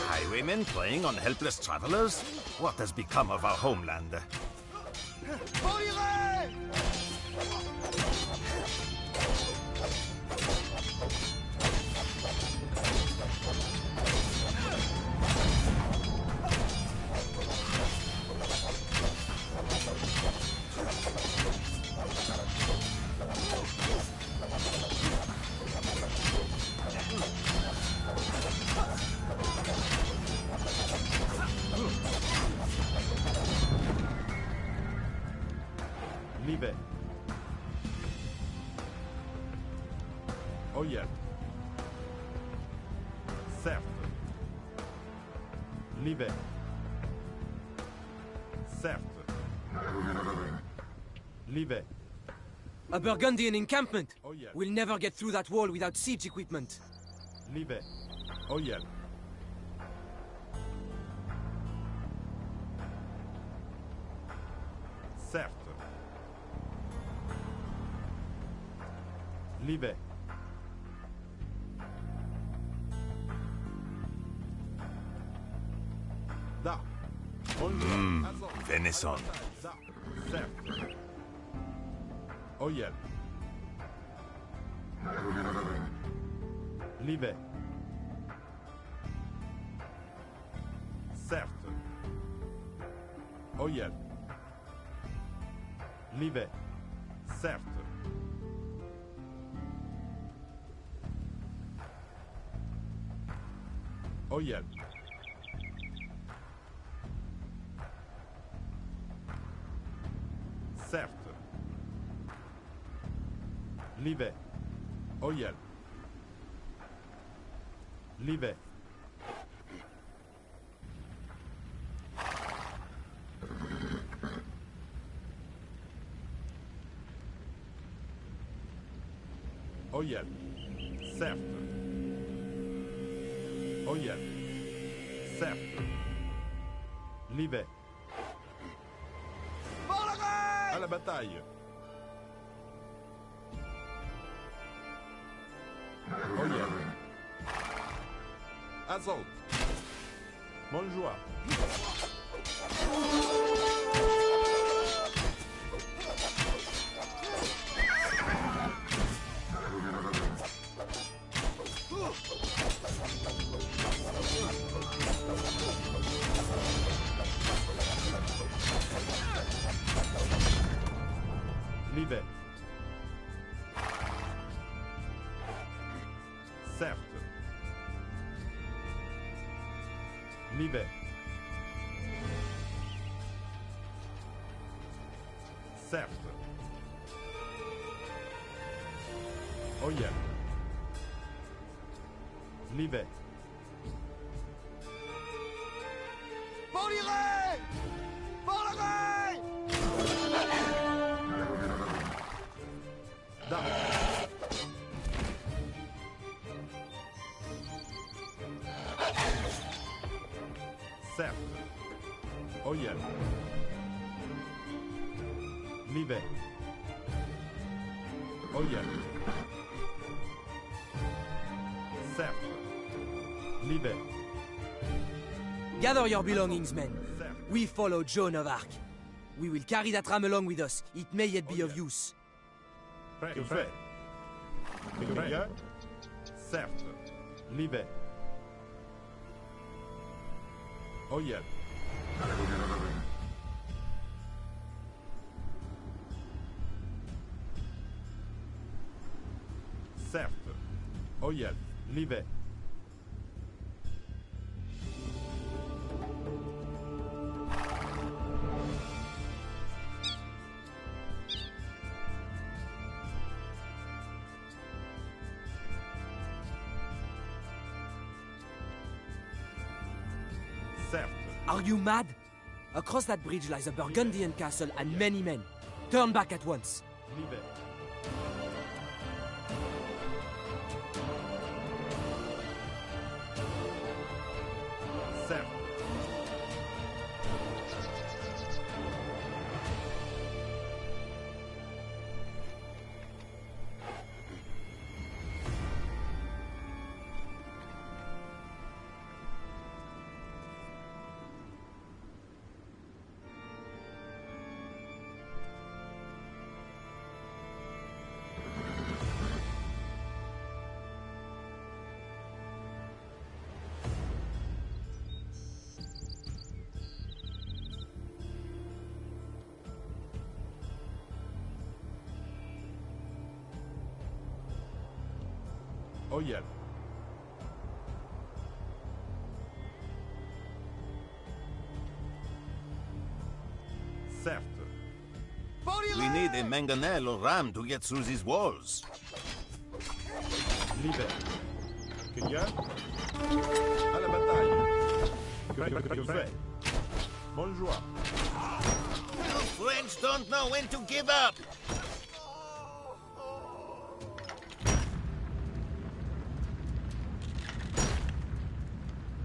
Speaker 9: Highwaymen playing on helpless travelers? What has become of our homeland?
Speaker 11: Livet. Oyel. Certes. Livet. Certes. Livet.
Speaker 10: A Burgundian encampment!
Speaker 11: Oyel.
Speaker 10: We'll never get through that wall without siege equipment.
Speaker 11: Livet. Oyel. Certes. Livet. Da.
Speaker 9: Venison.
Speaker 11: Da. Certes. Oyel. Livet. Certes. Oyel. Livet. Certes. Oyel. Certes. Livet. Oyel. Livet. Oyel. Certes. Oyel. Certes. Livet. la bataille. Oyel. Assault. Bonjour. Livet. Certes. Livet. Certes. Oyel. Livet.
Speaker 5: Poliré! Poliré!
Speaker 11: Da. Certes. Oyel. Livet. Oyel. Certes. Livet.
Speaker 10: Gather your belongings, men. We follow Joan of Arc. We will carry that ram along with us. It may yet be of use.
Speaker 11: Que fait? Rien. Certes. Livet. Oyel. Certes. Oyel. Livet. Certes.
Speaker 10: Are you mad? Across that bridge lies a Burgundian castle and many men. Turn back at once.
Speaker 11: Livet. Certes. Oyel. Certes.
Speaker 9: We need a mangonel or ram to get through these walls.
Speaker 11: Livet. Quelqu'un? À la bataille. Que fait? Bonjour.
Speaker 9: You French don't know when to give up.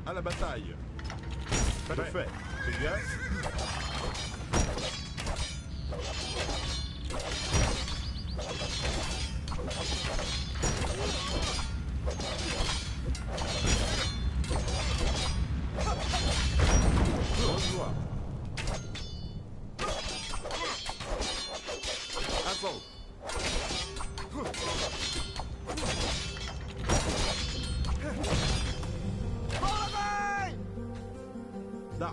Speaker 11: À la bataille. Fait. Quelqu'un? Bonjour. Assault. Da.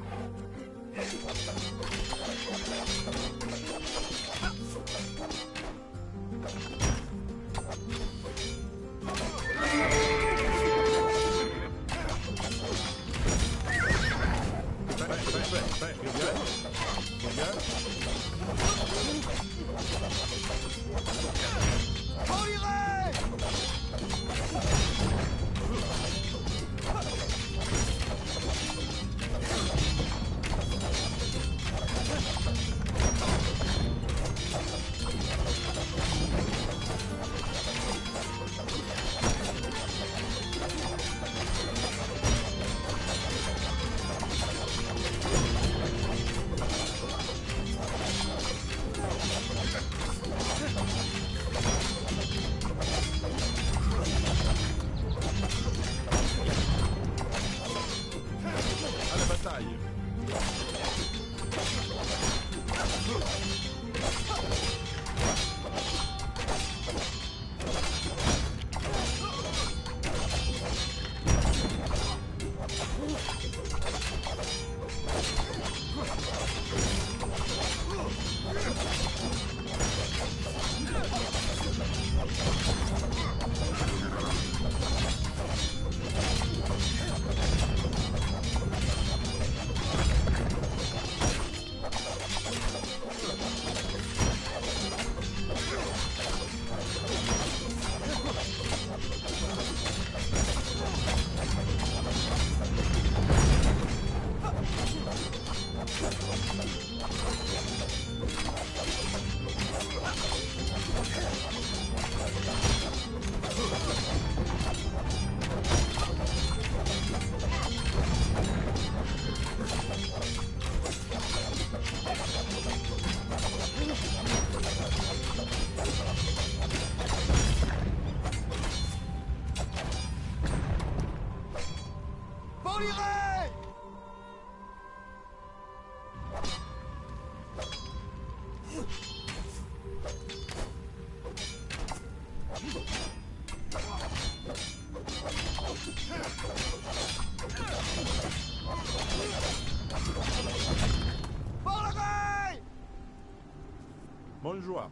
Speaker 11: Bonjour.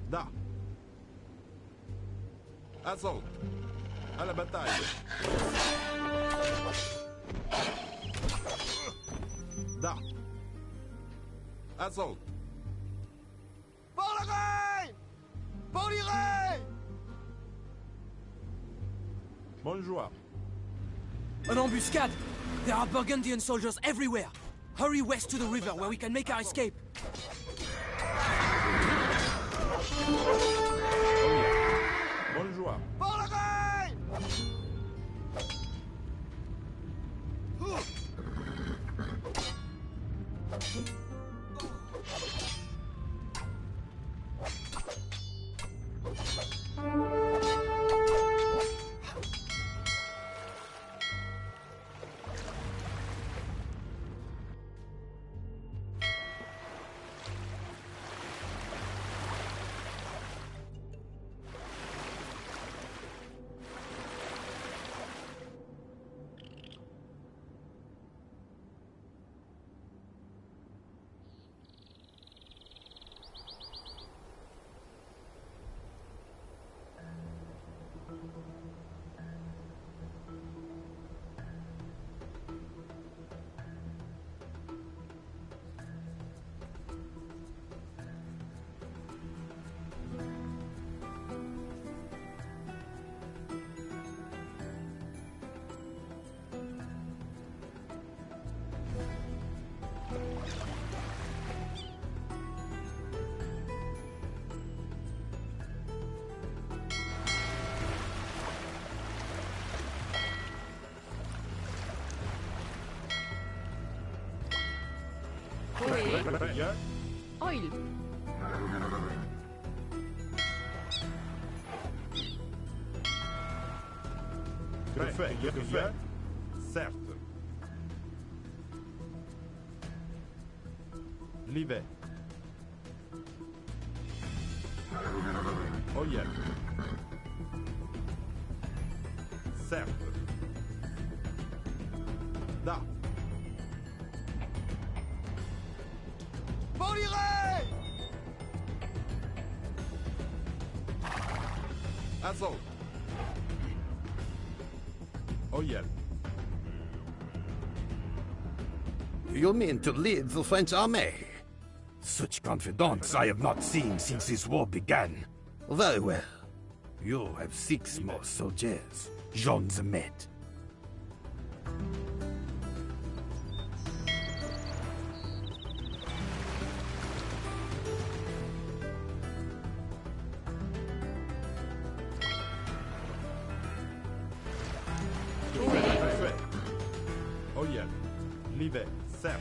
Speaker 11: Da. Assaut. À la bataille. Da. Assaut. Bonjour.
Speaker 10: An embuscade! There are Burgundian soldiers everywhere! Hurry west to the river where we can make our escape!
Speaker 11: Bonjour.
Speaker 3: Oil.
Speaker 11: Fait. Certes. L'hiver. Oh yeah. Certes. Da. Assaut. Oh yeah.
Speaker 12: You mean to lead the French army? Such confidence I have not seen since this war began. Very well. You have 6 more soldiers. Jean the Met.
Speaker 11: Oh yeah. L'hiver. Certes.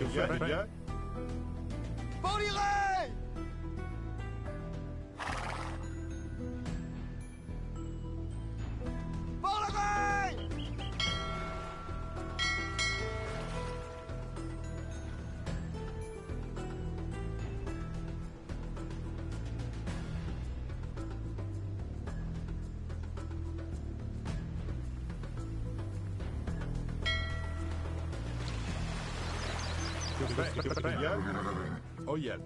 Speaker 11: Bien.
Speaker 5: Baudelaire! Baudelaire!
Speaker 11: Bien. Oyel.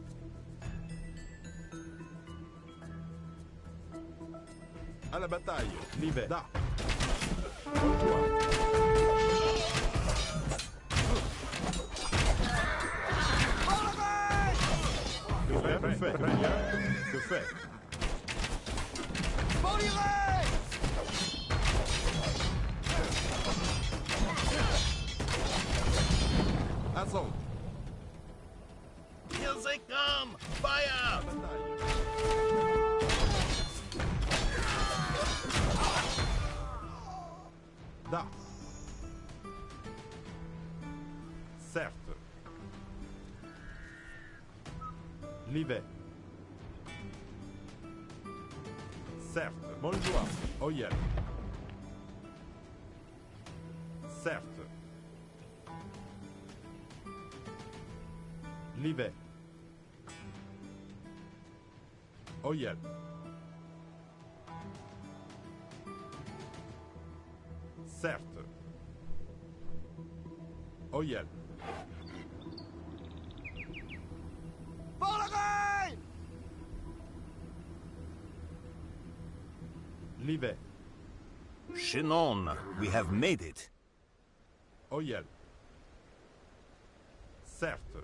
Speaker 11: À la bataille. L'hiver. Da. Que fait?
Speaker 5: Baudelaire!
Speaker 11: Assault.
Speaker 9: Here they come! Fire!
Speaker 11: Da. Certes. L'hiver. Certes. Bonjour. Oyel. Certes. L'hiver. Oyel. Certes. Oyel.
Speaker 5: Baudelaire!
Speaker 11: L'hiver.
Speaker 9: Chinon, we have made it.
Speaker 11: Oyel. Certes.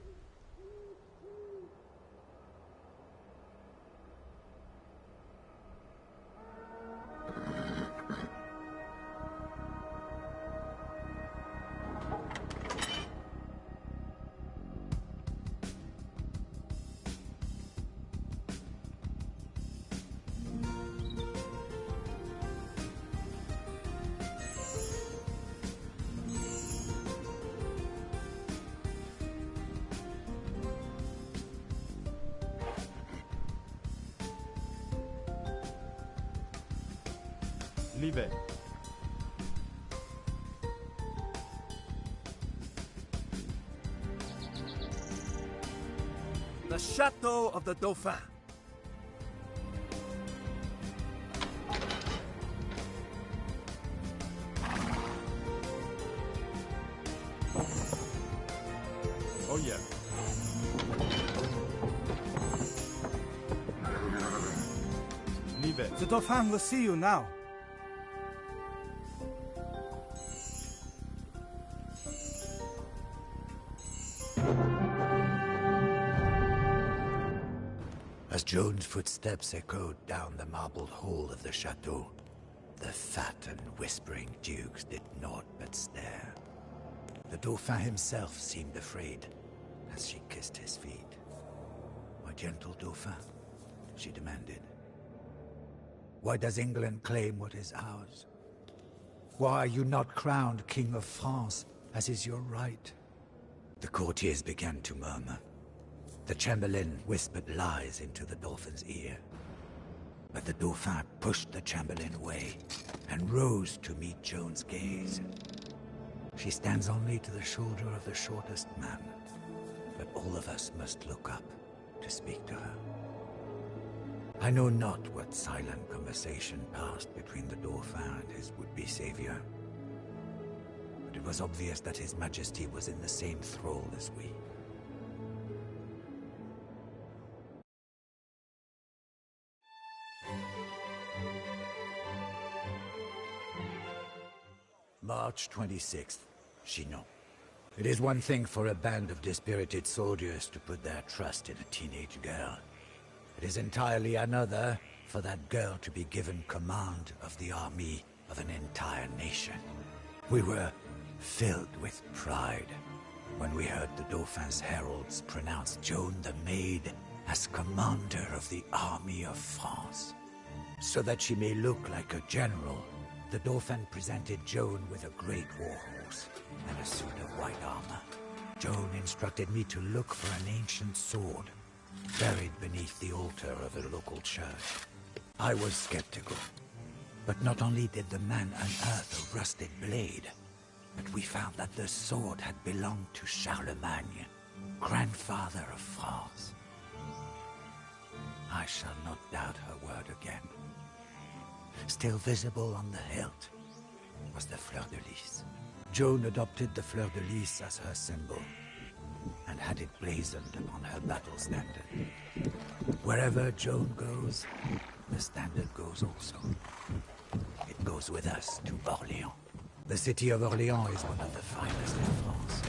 Speaker 11: L'hiver.
Speaker 14: The Chateau of the Dauphin.
Speaker 11: Oyel. L'hiver.
Speaker 13: The Dauphin will see you now.
Speaker 8: As Joan's footsteps echoed down the marbled hall of the chateau, the fat and whispering dukes did naught but stare. The Dauphin himself seemed afraid as she kissed his feet. "My gentle Dauphin," she demanded. "Why does England claim what is ours? Why are you not crowned King of France, as is your right?" The courtiers began to murmur. The Chamberlain whispered lies into the Dauphin's ear. But the Dauphin pushed the Chamberlain away and rose to meet Joan's gaze. She stands only to the shoulder of the shortest man, but all of us must look up to speak to her. I know not what silent conversation passed between the Dauphin and his would-be savior, but it was obvious that His Majesty was in the same thrall as we. March 26th, Chinon. It is one thing for a band of dispirited soldiers to put their trust in a teenage girl. It is entirely another for that girl to be given command of the army of an entire nation. We were filled with pride when we heard the Dauphin's heralds pronounce Joan the Maid as commander of the army of France. So that she may look like a general, the Dauphin presented Joan with a great war horse and a suit of white armor. Joan instructed me to look for an ancient sword, buried beneath the altar of a local church. I was skeptical. But not only did the man unearth a rusted blade, but we found that the sword had belonged to Charlemagne, grandfather of France. I shall not doubt her word again. Still visible on the hilt was the fleur de lis. Joan adopted the fleur de lis as her symbol, and had it blazoned upon her battle standard. Wherever Joan goes, the standard goes also. It goes with us to Orléans. The city of Orléans is one of the finest in France,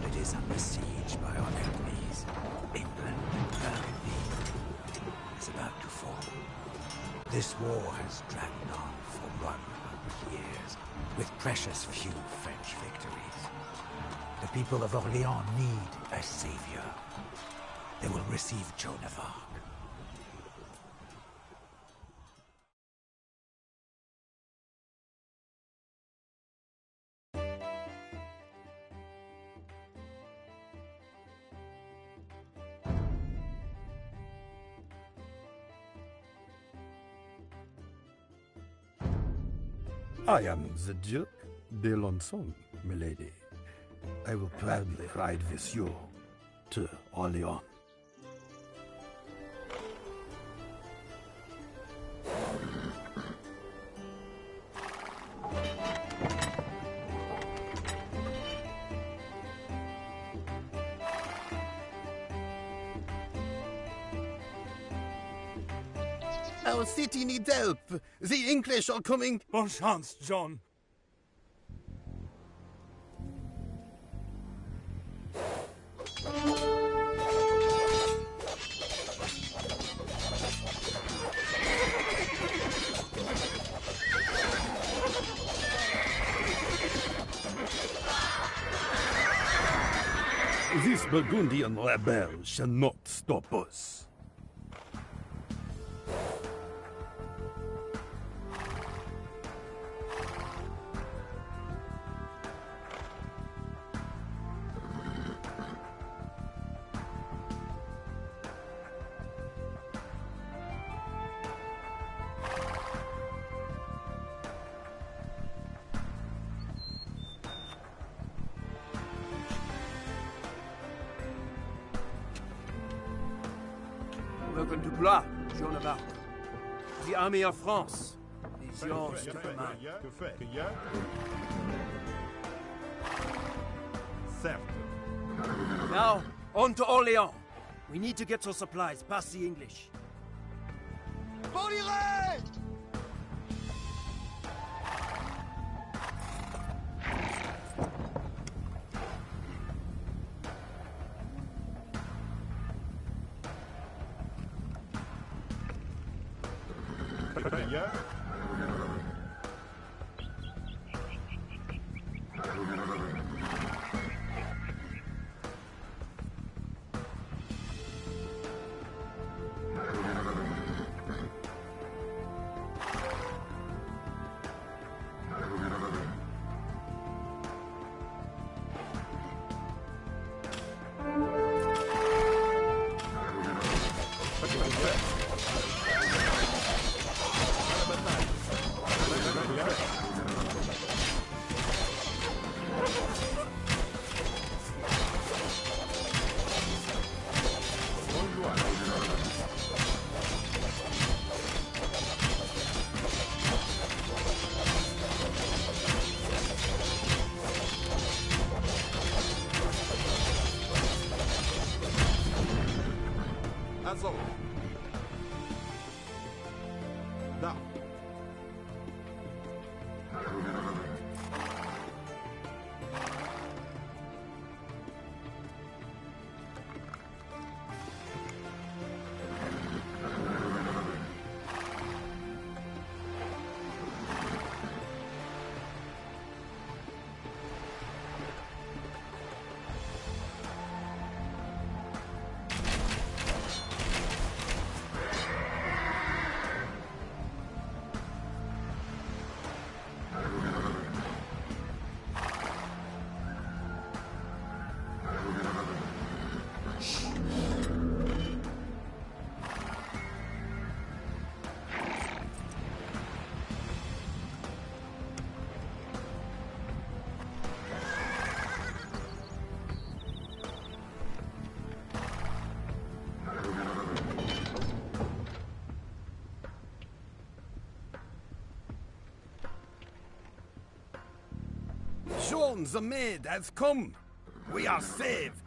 Speaker 8: but it is under siege by our enemies. England and Burgundy is about to fall. This war has dragged on for 100 years, with precious few French victories. The people of Orléans need a savior. They will receive Joan of Arc.
Speaker 12: I am the Duke d'Alençon, milady. I will proudly ride with you to Orléans. Our city needs help. The English are coming.
Speaker 14: Bon chance, John.
Speaker 12: This Burgundian rebel shall not stop us.
Speaker 14: Welcome to Blois, Joan of Arc. The army of France is yours to command.
Speaker 11: Que fait? Que y a? Certes.
Speaker 14: Now, on to Orléans. We need to get our supplies past the English.
Speaker 11: Que y a?
Speaker 12: Jean the maid has come. We are saved.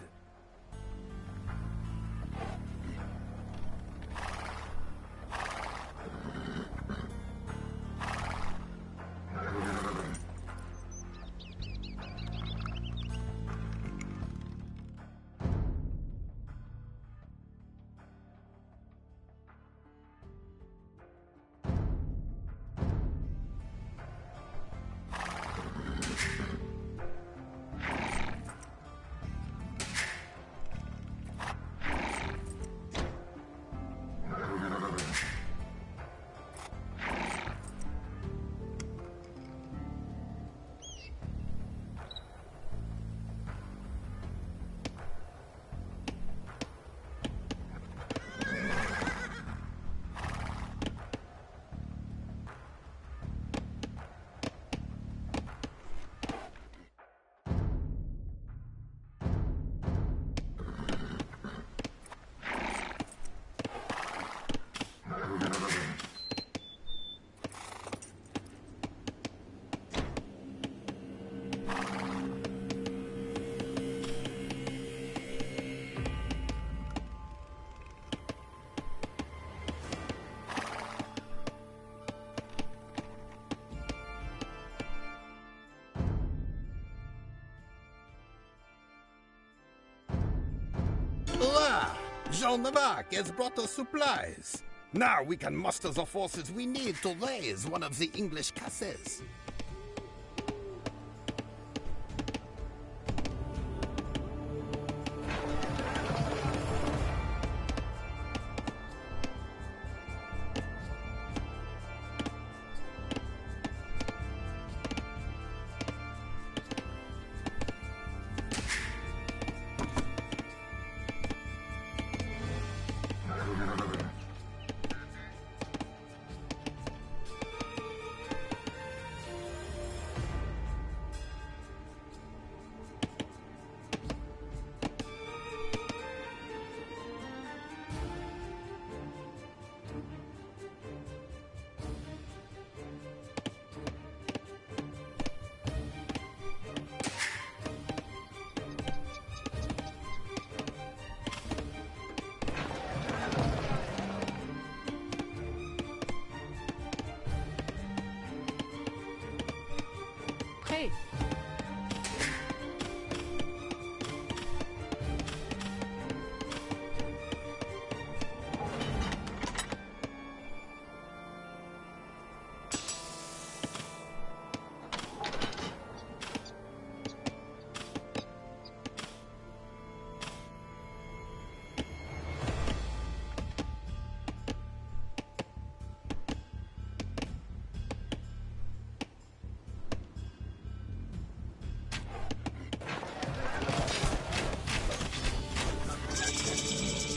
Speaker 12: Ah, Jean of Arc has brought us supplies. Now we can muster the forces we need to raise one of the English castles.
Speaker 3: Hey.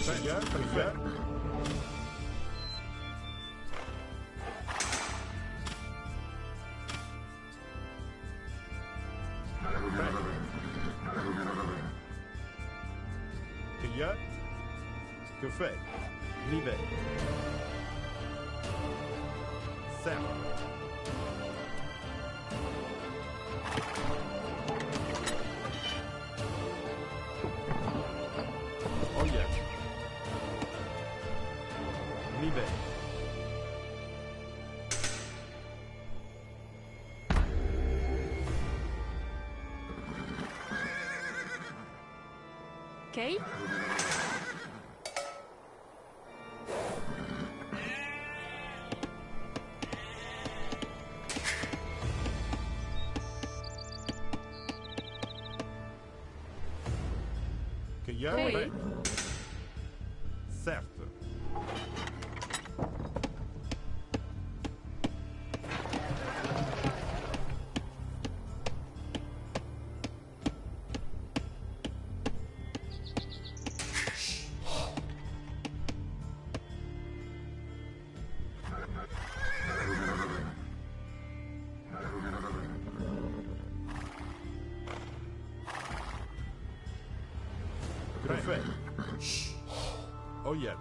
Speaker 11: Très bien, très bien. Rien. Que fait? L'hiver. Certes. Oh yeah. L'hiver.
Speaker 3: Okay.
Speaker 11: Rien.
Speaker 3: Hey.
Speaker 11: Prêt. Certes. Que fait? Oh yeah.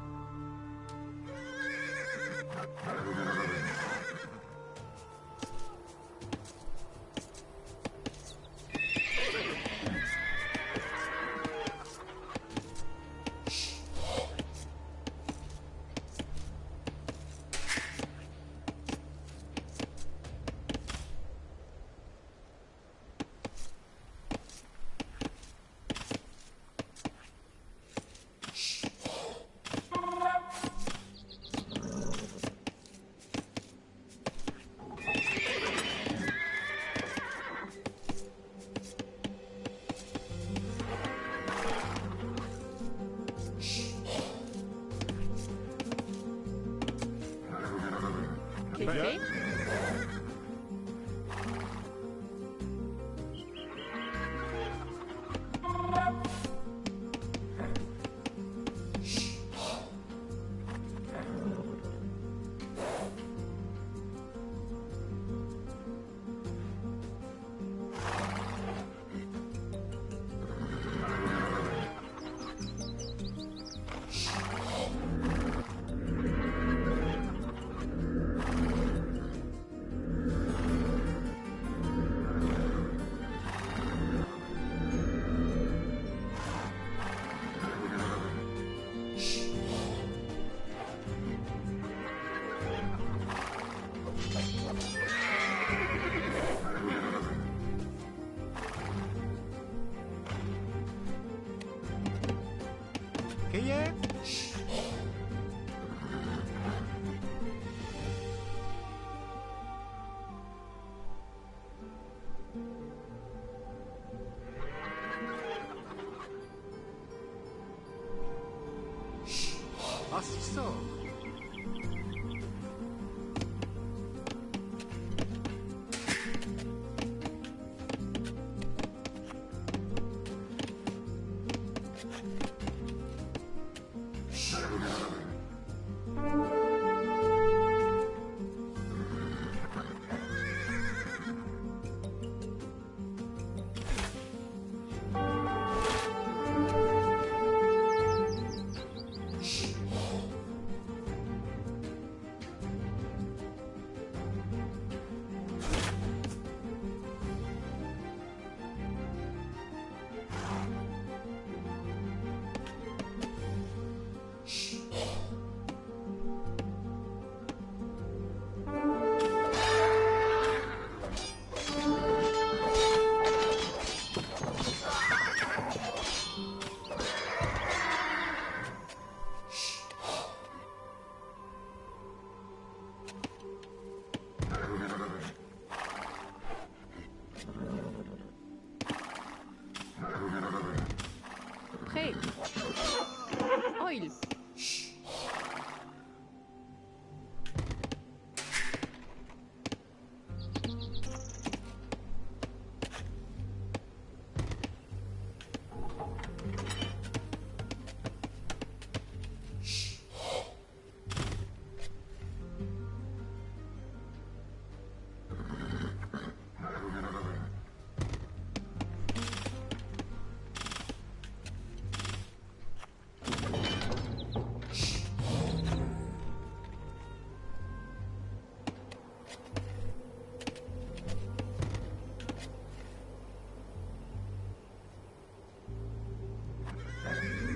Speaker 11: Qui est?
Speaker 12: Ah, c'est ça.
Speaker 3: Prêt. Oil.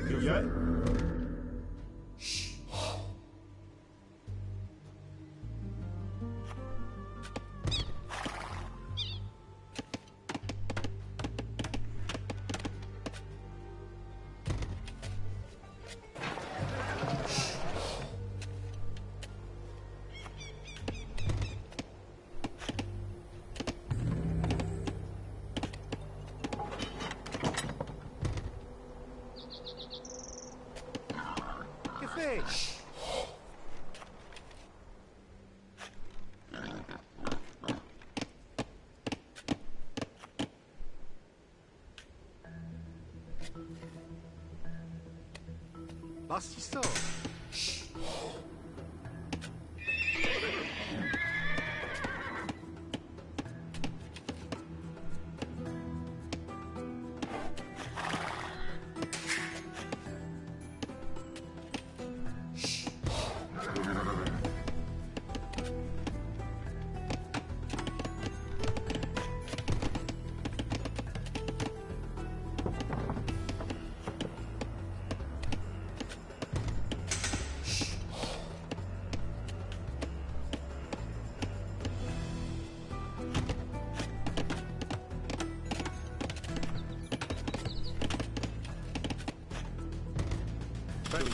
Speaker 11: Qui est?
Speaker 12: Que fait? Ah, c'est ça.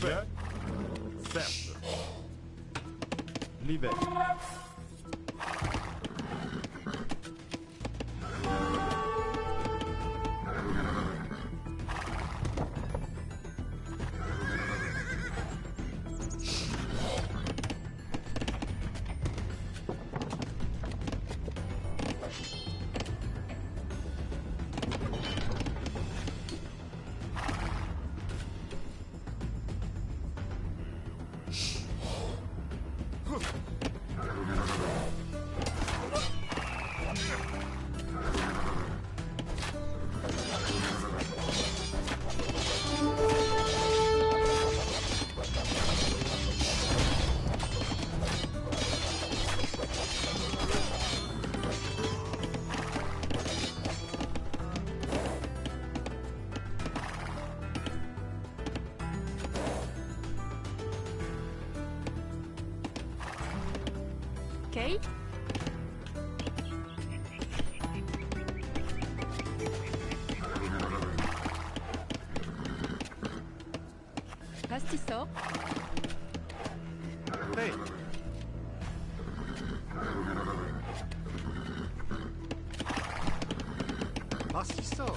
Speaker 11: Fait. Certes. L'hiver.
Speaker 3: Bastissant.
Speaker 14: Hey. Bastissant.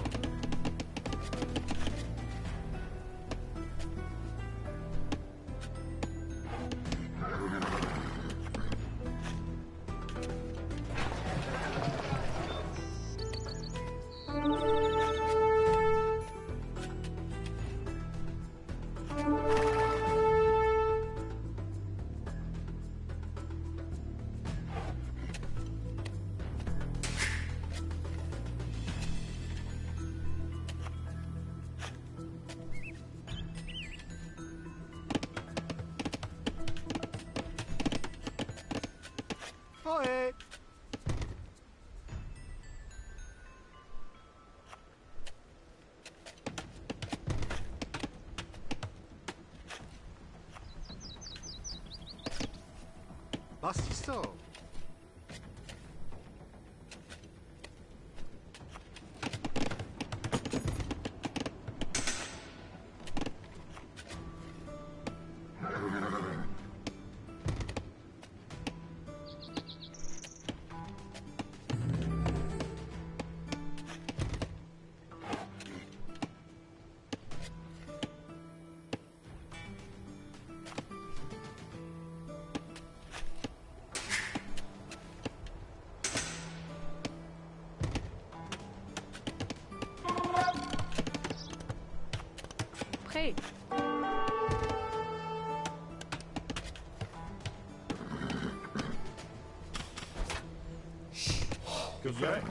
Speaker 14: Ohé. Bastissant.
Speaker 3: Prêt.
Speaker 11: Que fait?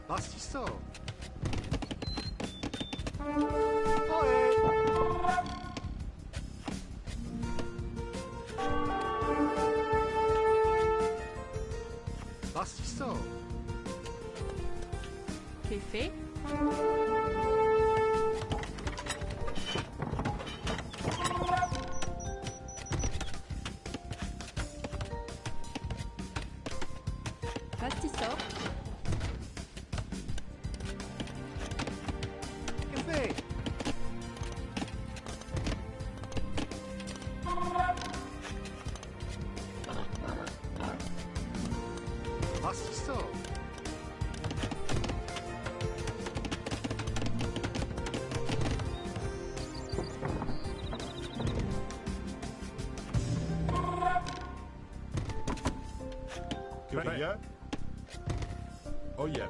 Speaker 14: Bastissant. Ohé. Bastissant.
Speaker 3: C'est fait. Bastissant.
Speaker 14: Que fait? Bastissant.
Speaker 11: Que fait? Oh yeah.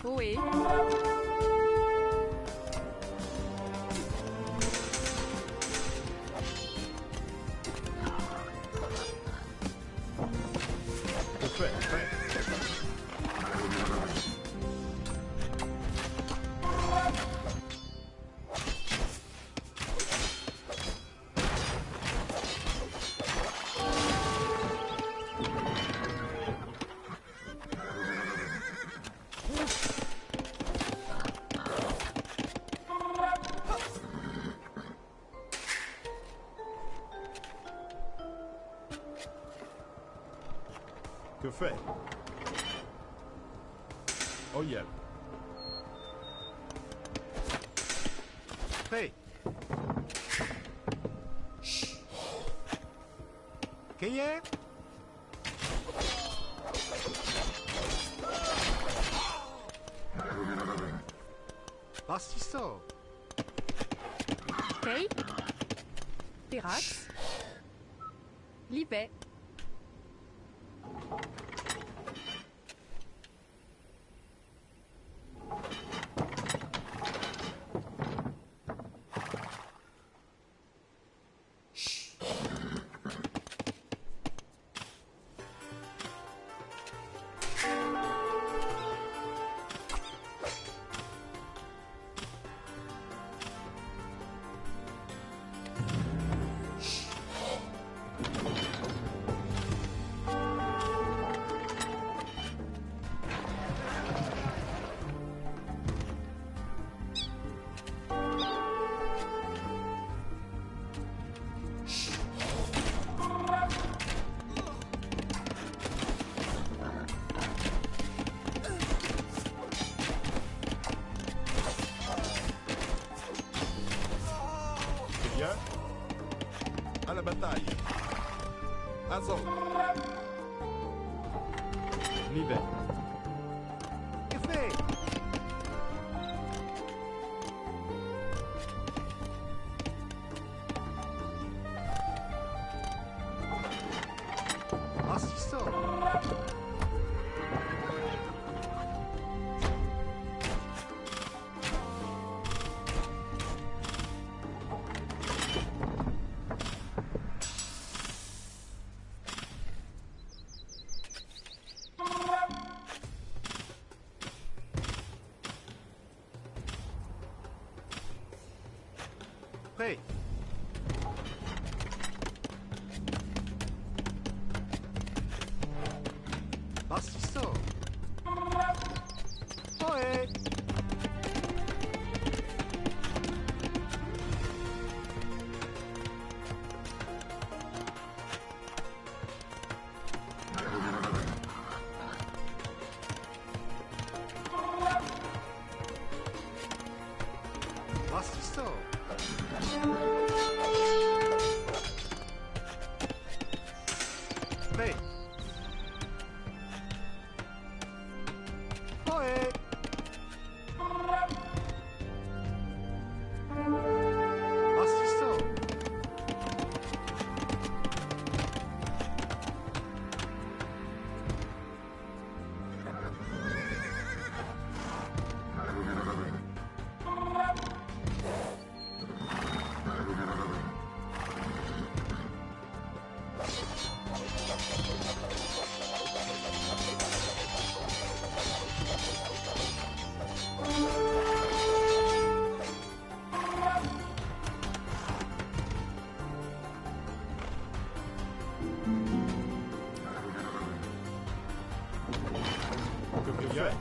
Speaker 3: Oui.
Speaker 11: Que fait? Oyen.
Speaker 12: Prêt. Qu'est-ce? Was ist so?
Speaker 3: Okay. Pirates. Libet.
Speaker 11: Bien. À la bataille. Azov. Libet.
Speaker 12: Que fait? Was ist so? Prêt. Was ist so? Ohé. Was ist so? Prêt. Ohé. Was ist so?
Speaker 11: Que fait?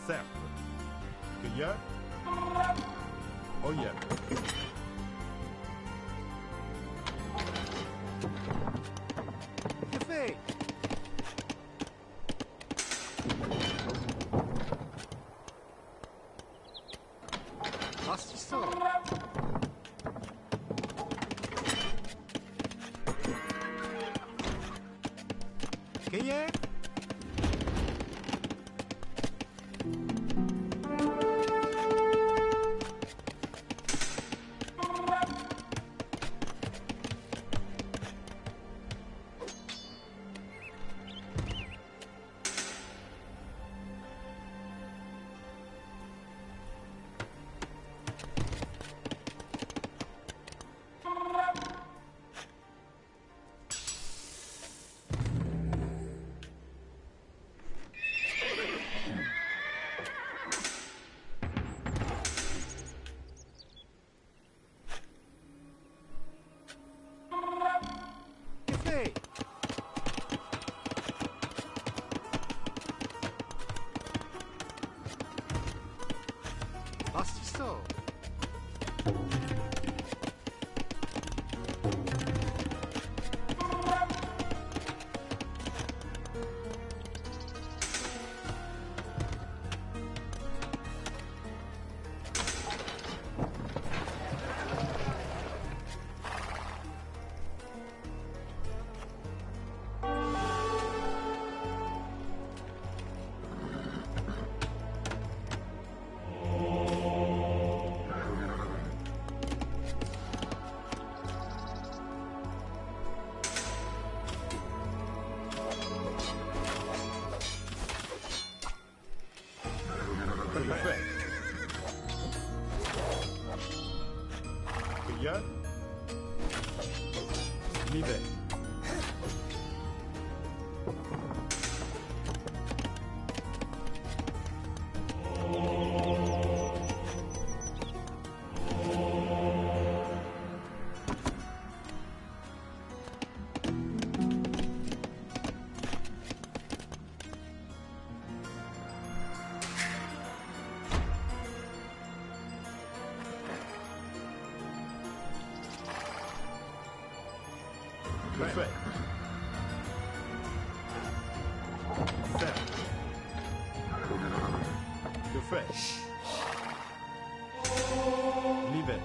Speaker 11: Certes. Que y a? Oyen.
Speaker 12: Que fait? Was ist so? Qu'est-ce? Que fait? Was ist so?
Speaker 11: J'y vais. Que fais? Certes. Que fais? J'y vais.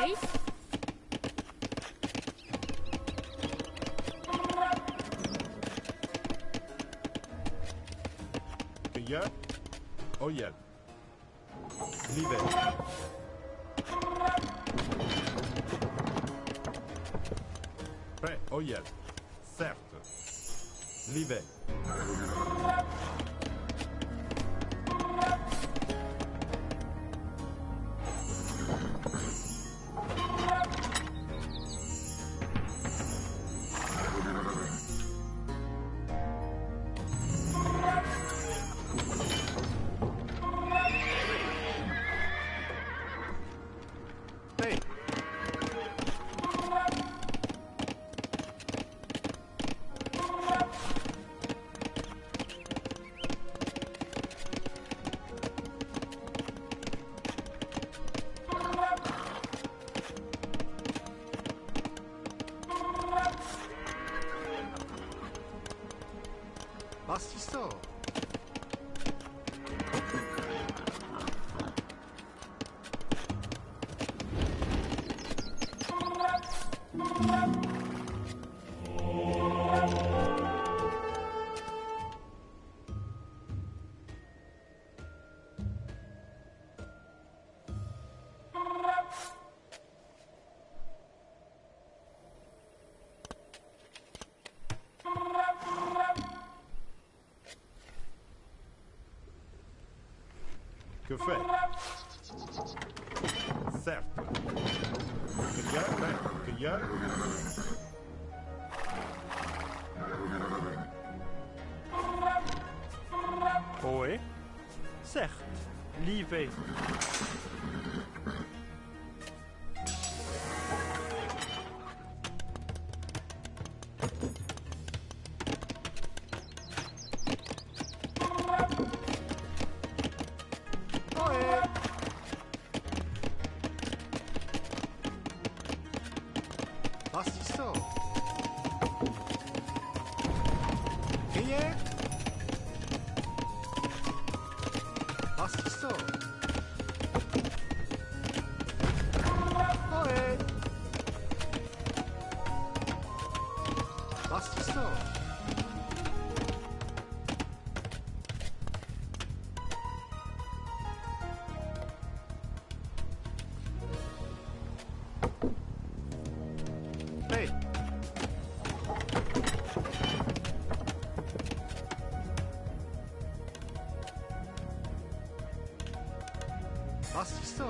Speaker 3: Okay.
Speaker 11: Cueilleur. Oyel. J'y vais. Prêt, Oyel. Certes. J'y vais. Hey. Bastisto. Que fait? Certes. Cueilleur, prêt. Cueilleur.
Speaker 15: Oui. Certes. L'IV.
Speaker 11: Bastisto. Cueilleur. Bastisto. Ohé. Bastisto. Hey. Bastisto.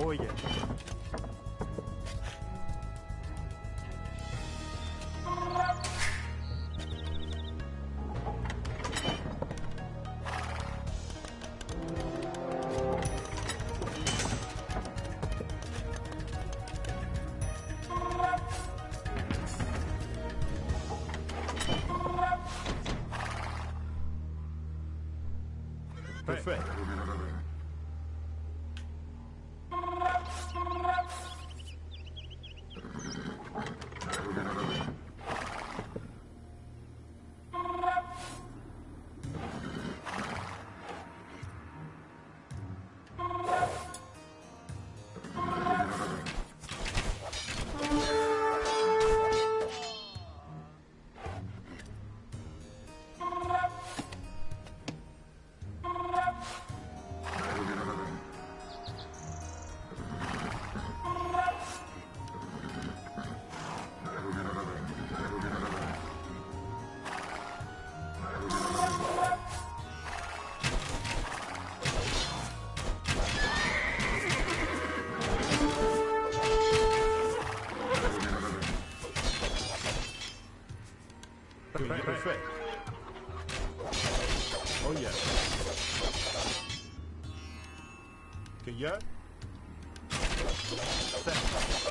Speaker 15: Oh yeah.
Speaker 11: Perfect. Perfect. Oh yeah. Kaya?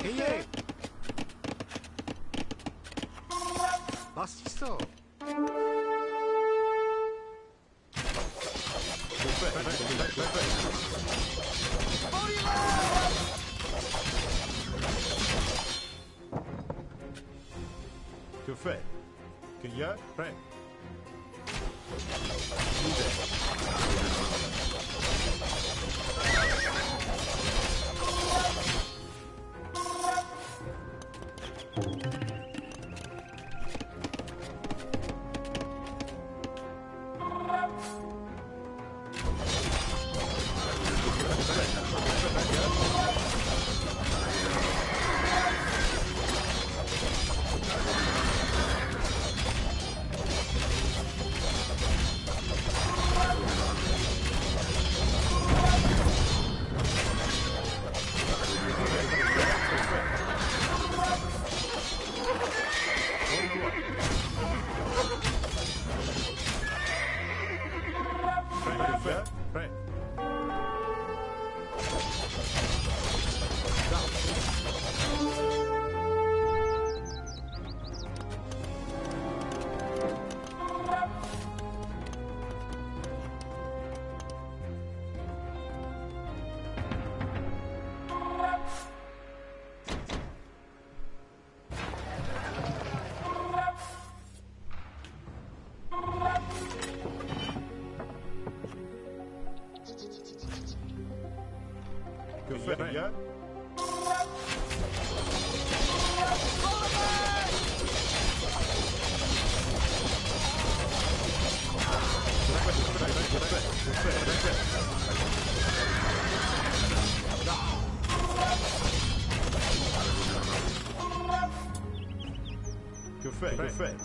Speaker 5: Kaya! Bastisso!
Speaker 11: Que fait? Kaya? Prêt. Que fait? Kaya? Que fait? Que fait?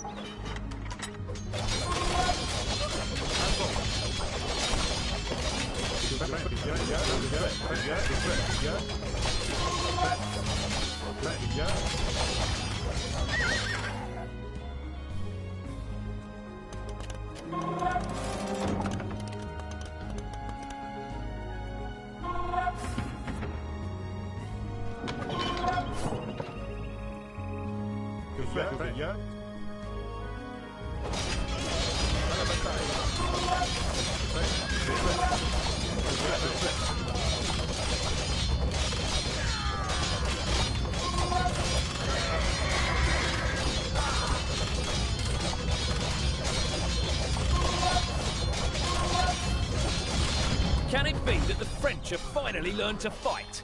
Speaker 7: Can it be that the French have finally learned to fight?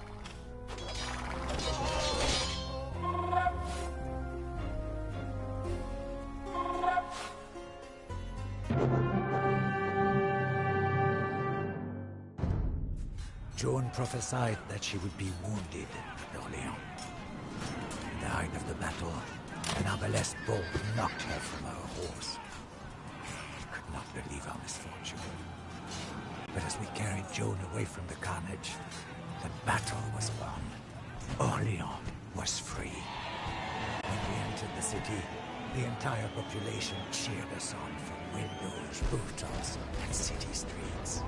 Speaker 8: Joan prophesied that she would be wounded at Orléans. In the height of the battle, an Arbalest bolt knocked her from her horse. We could not believe our misfortune. But as we carried Joan away from the carnage, The battle was won. Orléans was free. When we entered the city, the entire population cheered us on from windows, rooftops, and city streets.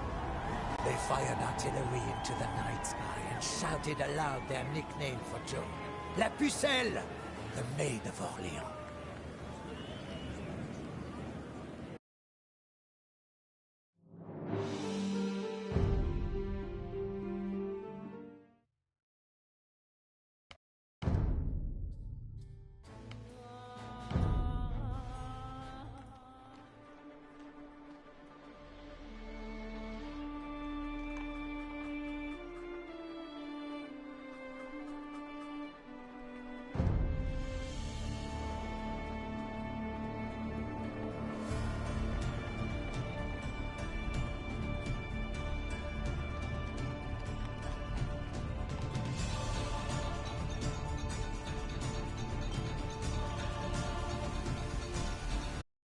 Speaker 8: They fired artillery into the night sky and shouted aloud their nickname for Joan, La Pucelle, the Maid of Orléans.